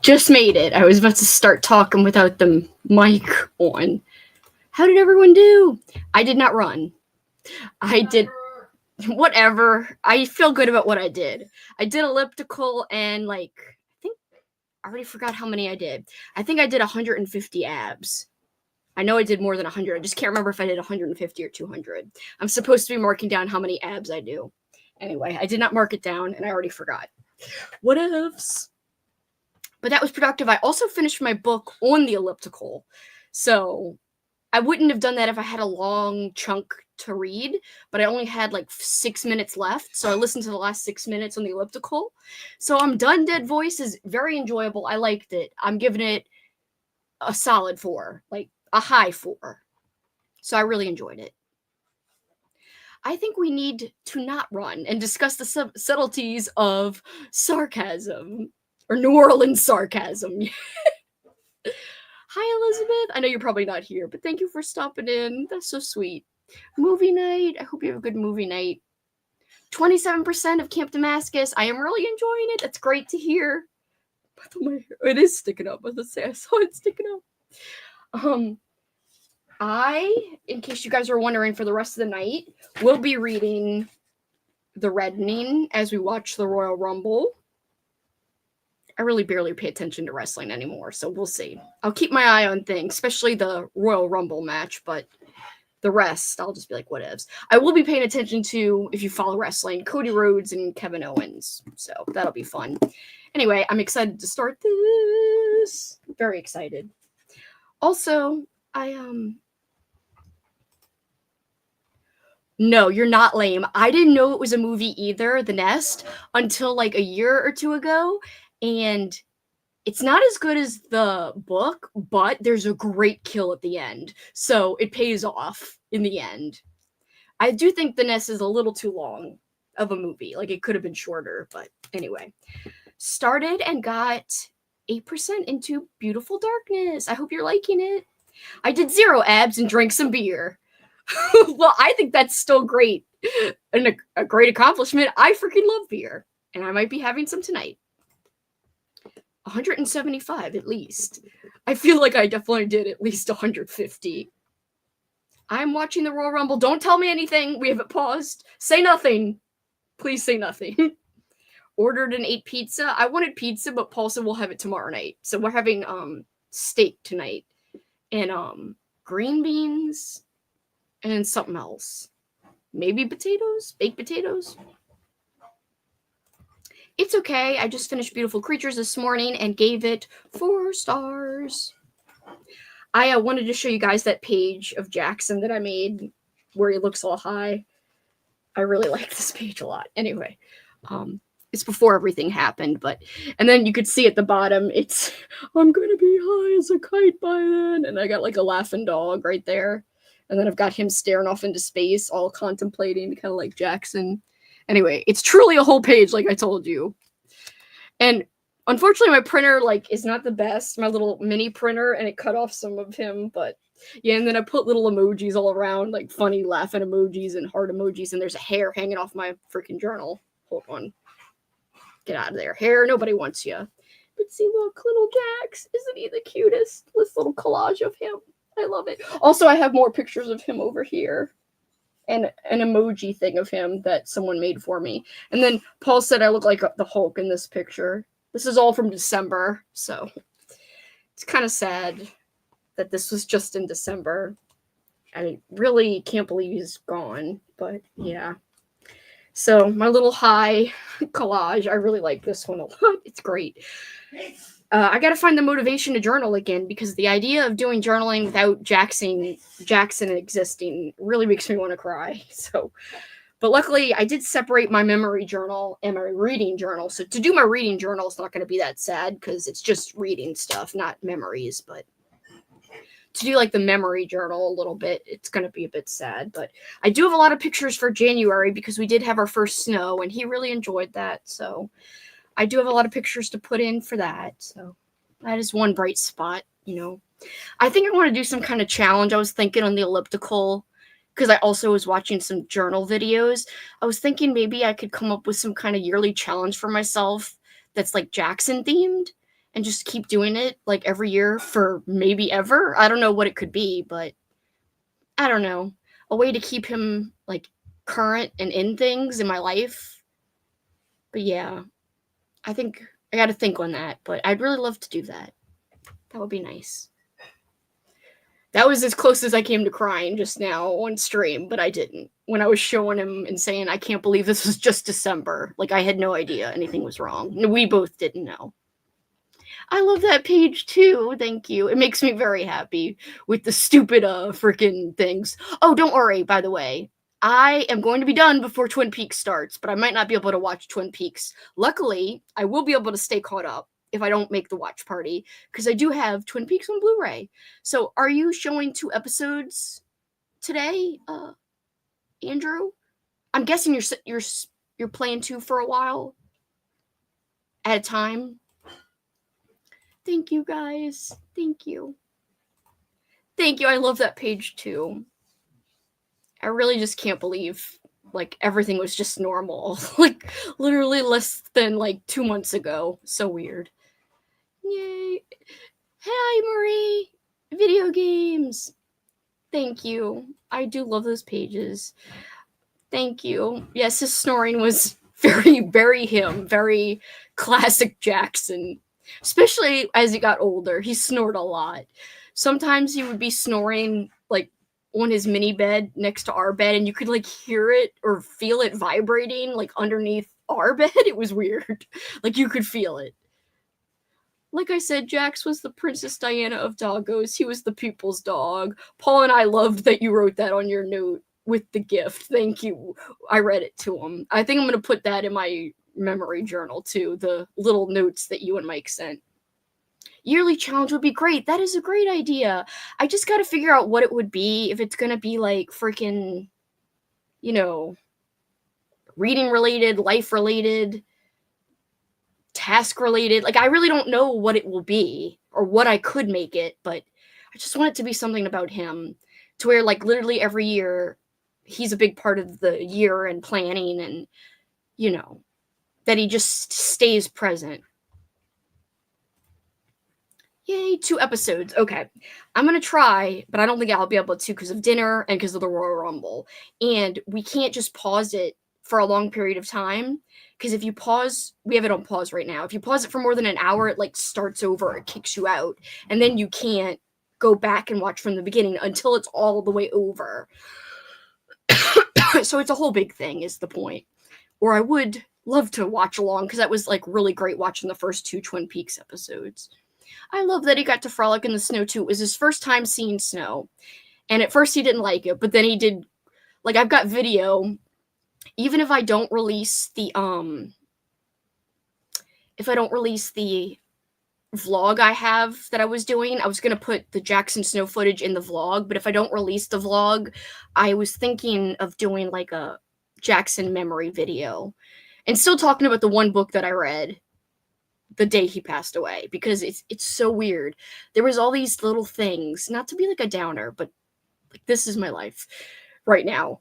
Just made it. I was about to start talking without the mic on. How did everyone do? I did not run. I did whatever. I feel good about what I did. I did elliptical and I think I already forgot how many I did. I think I did 150 abs. I know I did more than 100. I just can't remember if I did 150 or 200. I'm supposed to be marking down how many abs I do. Anyway, I did not mark it down and I already forgot. What ifs? But that was productive. I also finished my book on the elliptical. So I wouldn't have done that if I had a long chunk to read, but I only had 6 minutes left. So I listened to the last 6 minutes on the elliptical. So I'm done. Dead Voice is very enjoyable. I liked it. I'm giving it a solid 4, a high 4. So I really enjoyed it. I think we need to not run and discuss the subtleties of sarcasm. Or New Orleans sarcasm. Hi, Elizabeth. I know you're probably not here, but thank you for stopping in. That's so sweet. Movie night. I hope you have a good movie night. 27% of Camp Damascus. I am really enjoying it. That's great to hear. It is sticking up. I saw it sticking up. In case you guys are wondering, for the rest of the night, we'll be reading The Reddening as we watch the Royal Rumble. I really barely pay attention to wrestling anymore, so we'll see. I'll keep my eye on things, especially the Royal Rumble match, but the rest, I'll just be like, whatevs. I will be paying attention to, if you follow wrestling, Cody Rhodes and Kevin Owens, so that'll be fun. Anyway, I'm excited to start this. Very excited. Also, No, you're not lame. I didn't know it was a movie either, The Nest, until a year or two ago. And it's not as good as the book, but there's a great kill at the end. So it pays off in the end. I do think The Nest is a little too long of a movie. It could have been shorter, but anyway. Started and got 8% into Beautiful Darkness. I hope you're liking it. I did 0 abs and drank some beer. Well, I think that's still great. And a great accomplishment. I freaking love beer. And I might be having some tonight. 175 at least. I feel like I definitely did at least 150. I'm watching the Royal Rumble. Don't tell me anything. We have it paused. Say nothing. Please say nothing. Ordered and ate pizza. I wanted pizza, but Paul said we'll have it tomorrow night. So we're having steak tonight. And green beans and something else. Maybe potatoes? Baked potatoes? It's okay. I just finished Beautiful Creatures this morning and gave it 4 stars. I wanted to show you guys that page of Jackson that I made where he looks all high. I really like this page a lot. Anyway, it's before everything happened, and then you could see at the bottom, it's, I'm going to be high as a kite by then. And I got a laughing dog right there. And then I've got him staring off into space, all contemplating, kind of like Jackson. Anyway, it's truly a whole page, like I told you. And unfortunately, my printer, is not the best. My little mini printer, and it cut off some of him. But, yeah, and then I put little emojis all around, funny laughing emojis and heart emojis. And there's a hair hanging off my freaking journal. Hold on. Get out of there. Hair, nobody wants you. But see, look, little Jax. Isn't he the cutest? This little collage of him. I love it. Also, I have more pictures of him over here. And an emoji thing of him that someone made for me. And then Paul said I look like the Hulk in this picture. This is all from December, so it's kind of sad that this was just in December. I really can't believe he's gone, but yeah. So my little high collage, I really like this one a lot. It's great. I got to find the motivation to journal again, because the idea of doing journaling without Jackson existing really makes me want to cry. So, but luckily I did separate my memory journal and my reading journal. So to do my reading journal, it's not going to be that sad because it's just reading stuff, not memories. But to do the memory journal a little bit, it's going to be a bit sad. But I do have a lot of pictures for January because we did have our first snow and he really enjoyed that. So I do have a lot of pictures to put in for that. So that is one bright spot, I think I want to do some kind of challenge. I was thinking on the elliptical, because I also was watching some journal videos. I was thinking maybe I could come up with some kind of yearly challenge for myself that's Jackson themed. and just keep doing it like every year for maybe ever. I don't know what it could be, but I don't know. A way to keep him like current and in things in my life. But yeah, I think I got to think on that, but I'd really love to do that. That would be nice. That was as close as I came to crying just now on stream, but I didn't. When I was showing him and saying, I can't believe this was just December. Like, I had no idea anything was wrong. We both didn't know. I love that page too. Thank you. It makes me very happy with the stupid freaking things. Oh, don't worry, by the way. I am going to be done before Twin Peaks starts, but I might not be able to watch Twin Peaks. Luckily, I will be able to stay caught up if I don't make the watch party, because I do have Twin Peaks on Blu-ray. So, are you showing 2 episodes today, Andrew? I'm guessing you're playing 2 for a while at a time. Thank you, guys. Thank you. Thank you. I love that page too. I really just can't believe like everything was just normal. Like literally less than like 2 months ago. So weird. Yay. Hi, Marie. Video games. Thank you. I do love those pages. Thank you. Yes, his snoring was very, very him. Very classic Jackson. Especially as he got older. He snored a lot. Sometimes he would be snoring like on his mini bed next to our bed, and you could like hear it or feel it vibrating like underneath our bed. It was weird. Like you could feel it. Like I said, Jax was the Princess Diana of doggos. He was the people's dog. Paul and I loved that you wrote that on your note with the gift. Thank you. I read it to him. I think I'm going to put that in my memory journal too, the little notes that you and Mike sent. Yearly challenge would be great. That is a great idea. I just got to figure out what it would be. If it's going to be like freaking, reading related, life related, task related. Like I really don't know what it will be or what I could make it, but I just want it to be something about him to where like literally every year he's a big part of the year and planning and that he just stays present. Yay, 2 episodes. Okay. I'm going to try, but I don't think I'll be able to because of dinner and because of the Royal Rumble. And we can't just pause it for a long period of time because if you pause, we have it on pause right now. If you pause it for more than an hour, it like starts over, it kicks you out, and then you can't go back and watch from the beginning until it's all the way over. So it's a whole big thing is the point. Or I would love to watch along because that was like really great watching the first 2 Twin Peaks episodes. I love that he got to frolic in the snow too. It was his first time seeing snow. And at first he didn't like it, but then he did. Like I've got video. Even if I don't release the vlog I have that I was doing, I was going to put the Jackson snow footage in the vlog, but if I don't release the vlog, I was thinking of doing like a Jackson memory video and still talking about the one book that I read the day he passed away, because it's so weird. There was all these little things, not to be like a downer, but like this is my life right now.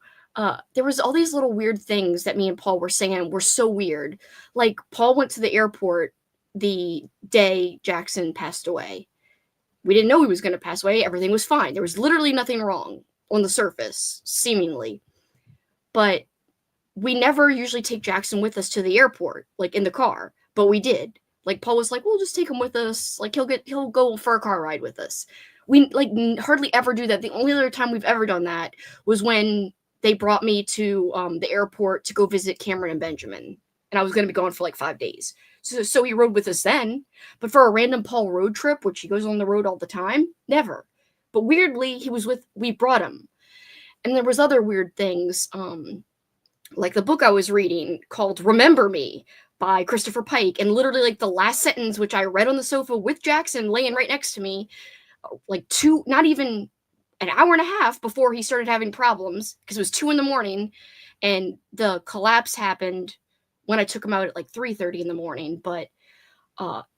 There was all these little weird things that me and Paul were saying were so weird. Like Paul went to the airport the day Jackson passed away. We didn't know he was going to pass away. Everything was fine. There was literally nothing wrong on the surface, seemingly. But we never usually take Jackson with us to the airport, like in the car, but we did. Like Paul was like, we'll just take him with us. Like he'll go for a car ride with us. We like hardly ever do that. The only other time we've ever done that was when they brought me to the airport to go visit Cameron and Benjamin. And I was going to be gone for like 5 days. So he rode with us then. But for a random Paul road trip, which he goes on the road all the time, never. But weirdly, we brought him. And there was other weird things, like the book I was reading called Remember Me by Christopher Pike. And literally like the last sentence, which I read on the sofa with Jackson laying right next to me, like not even an hour and a half before he started having problems, because it was 2 a.m. and the collapse happened when I took him out at like 3:30 in the morning. But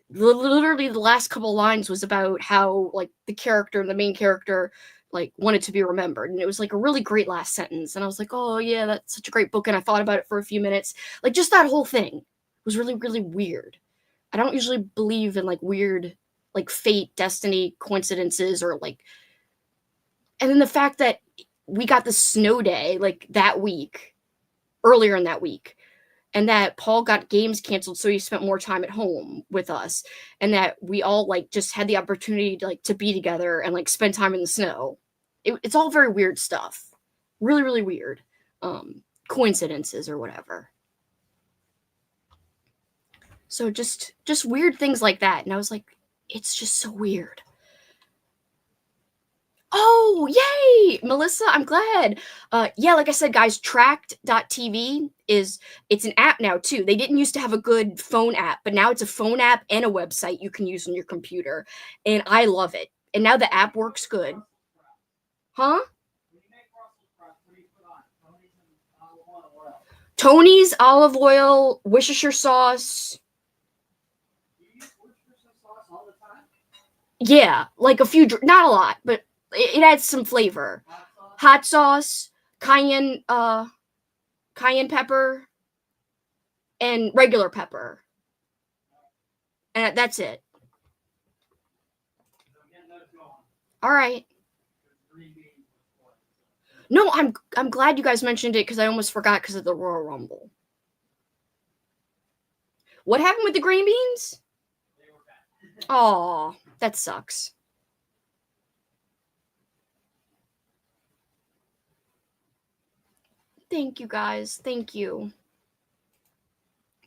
literally the last couple of lines was about how like the main character like wanted to be remembered, and it was like a really great last sentence. And I was like, oh yeah, that's such a great book. And I thought about it for a few minutes. Like just that whole thing was really, really weird. I don't usually believe in like weird, like fate, destiny, coincidences, or like, and then the fact that we got the snow day like that week, earlier in that week, and that Paul got games canceled, so he spent more time at home with us, and that we all like just had the opportunity to like to be together and like spend time in the snow. It's all very weird stuff, really, really weird, coincidences or whatever. So just weird things like that, and I was like, it's just so weird. Oh, yay! Melissa, I'm glad. Yeah, like I said, guys, tracked.tv it's an app now too. They didn't used to have a good phone app, but now it's a phone app and a website you can use on your computer. And I love it. And now the app works good. Huh? Tony's olive oil, Worcestershire sauce. Yeah, like a few, not a lot, but it adds some flavor. Hot sauce, cayenne pepper, and regular pepper. And that's it. All right. No, I'm glad you guys mentioned it because I almost forgot because of the Royal Rumble. What happened with the green beans? Aw, that sucks. Thank you, guys. Thank you.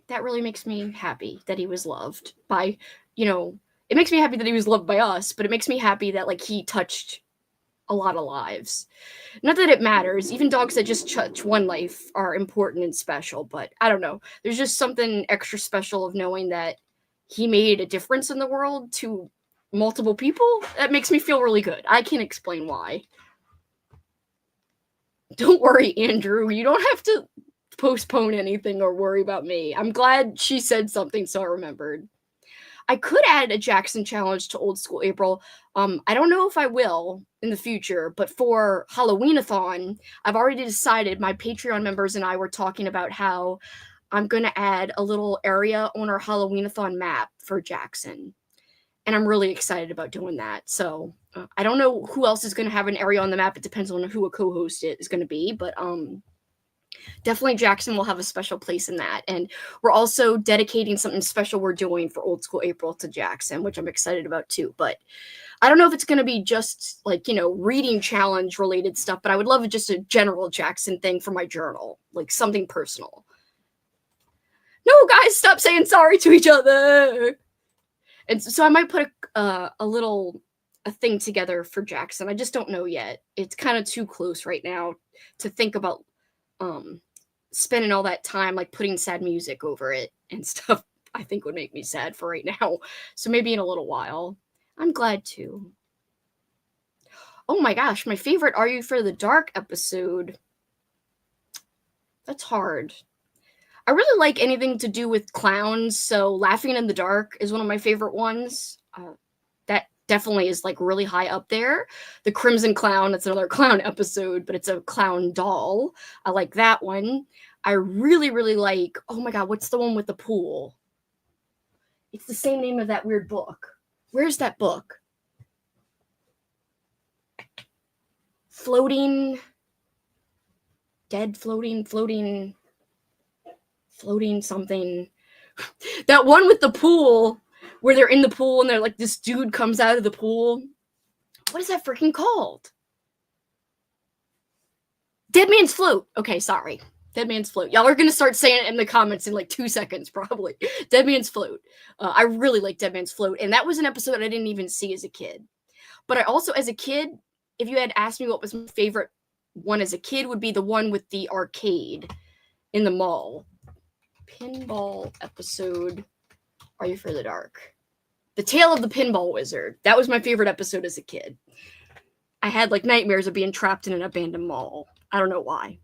That really makes me happy that he was loved by, it makes me happy that he was loved by us, but it makes me happy that, like, he touched a lot of lives. Not that it matters. Even dogs that just touch one life are important and special, but I don't know. There's just something extra special of knowing that he made a difference in the world to multiple people. That makes me feel really good. I can't explain why. Don't worry, Andrew. You don't have to postpone anything or worry about me. I'm glad she said something so I remembered. I could add a Jackson challenge to Old School April. I don't know if I will in the future, but for Halloween-a-thon, I've already decided, my Patreon members and I were talking about how I'm going to add a little area on our Halloween-a-thon map for Jackson. And I'm really excited about doing that. So I don't know who else is going to have an area on the map. It depends on who a co-host is going to be, but definitely Jackson will have a special place in that. And we're also dedicating something special we're doing for Old School April to Jackson, which I'm excited about too. But I don't know if it's going to be just like, reading challenge related stuff, but I would love just a general Jackson thing for my journal, like something personal. No, guys, stop saying sorry to each other. And so I might put a thing together for Jackson. I just don't know yet. It's kind of too close right now to think about spending all that time like putting sad music over it and stuff. I think would make me sad for right now. So maybe in a little while. I'm glad to. Oh my gosh, my favorite Are You for the Dark episode. That's hard. I really like anything to do with clowns, so Laughing in the Dark is one of my favorite ones. That definitely is like really high up there. The Crimson Clown, it's another clown episode, but it's a clown doll. I like that one. I really, really like, oh my god, what's the one with the pool? It's the same name of that weird book. Where's that book? Floating something. That one with the pool, where they're in the pool and they're like, this dude comes out of the pool. What is that freaking called? Dead Man's Float. Okay, sorry. Dead Man's Float. Y'all are going to start saying it in the comments in like 2 seconds, probably. Dead Man's Float. I really like Dead Man's Float. And that was an episode I didn't even see as a kid. But I also, as a kid, if you had asked me what was my favorite one as a kid, would be the one with the arcade in the mall. Pinball episode. Are You for the Dark? The Tale of the Pinball Wizard. That was my favorite episode as a kid. I had like nightmares of being trapped in an abandoned mall. I don't know why.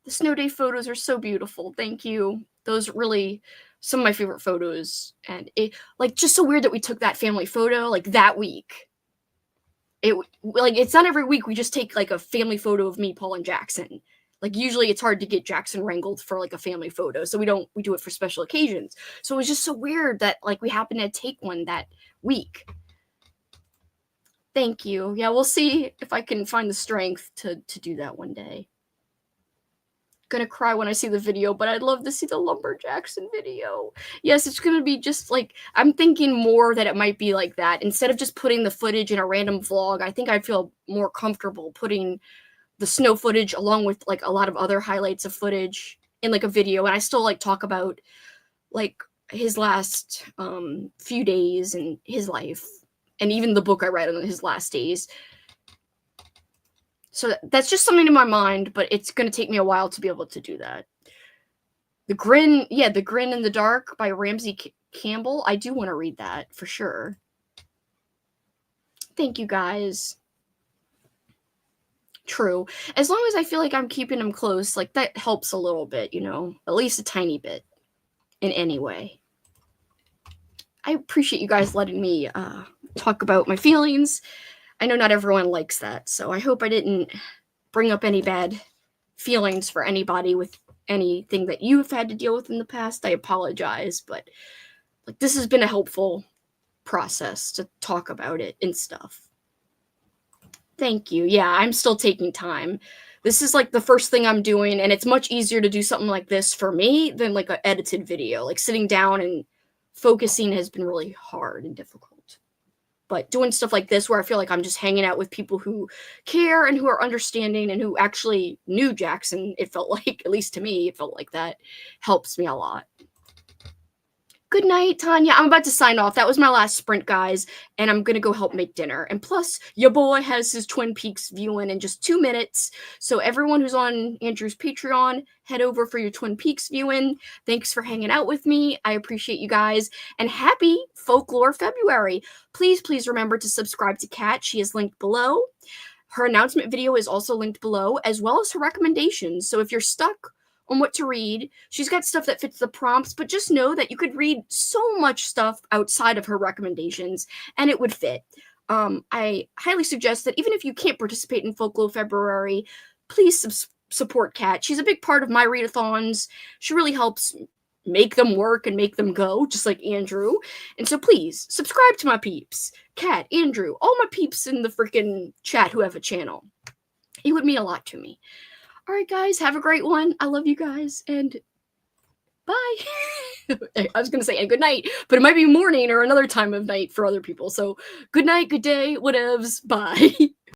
The snow day photos are so beautiful. Thank you. Those really some of my favorite photos. And it like just so weird that we took that family photo like that week. It's not every week we just take like a family photo of me, Paul, and Jackson. Like usually it's hard to get Jackson wrangled for like a family photo, so we do it for special occasions. So it was just so weird that like we happened to take one that week. Thank you. Yeah, we'll see if I can find the strength to do that one day. Gonna cry when I see the video, but I'd love to see the Lumberjackson video. Yes, it's gonna be just like, I'm thinking more that it might be like that. Instead of just putting the footage in a random vlog, I think I'd feel more comfortable putting the snow footage along with like a lot of other highlights of footage in like a video. And I still like talk about like his last few days and his life, and even the book I read on his last days. So that's just something in my mind, but it's going to take me a while to be able to do that. The Grin in the Dark by Ramsey Campbell. I do want to read that for sure. Thank you guys. True. As long as I feel like I'm keeping them close, like that helps a little bit, you know, at least a tiny bit in any way. I appreciate you guys letting me talk about my feelings. I know not everyone likes that, so I hope I didn't bring up any bad feelings for anybody with anything that you've had to deal with in the past. I apologize, but like this has been a helpful process to talk about it and stuff. Thank you. Yeah, I'm still taking time. This is like the first thing I'm doing, and it's much easier to do something like this for me than like an edited video. Like sitting down and focusing has been really hard and difficult. But doing stuff like this where I feel like I'm just hanging out with people who care and who are understanding and who actually knew Jackson, it felt like, at least to me, it felt like that helps me a lot. Good night, Tanya. I'm about to sign off. That was my last sprint, guys, and I'm going to go help make dinner. And plus, your boy has his Twin Peaks viewing in just 2 minutes. So everyone who's on Andrew's Patreon, head over for your Twin Peaks viewing. Thanks for hanging out with me. I appreciate you guys. And happy Folklore February. Please, please remember to subscribe to Kat. She is linked below. Her announcement video is also linked below, as well as her recommendations. So if you're stuck on what to read, she's got stuff that fits the prompts, but just know that you could read so much stuff outside of her recommendations and it would fit. I highly suggest that even if you can't participate in Folklore February, please support Kat. She's a big part of my readathons. She really helps make them work and make them go, just like Andrew. And so please subscribe to my peeps. Kat, Andrew, all my peeps in the freaking chat who have a channel. It would mean a lot to me. All right, guys, have a great one. I love you guys, and bye. I was going to say, and good night, but it might be morning or another time of night for other people. So good night, good day, whatevs, bye.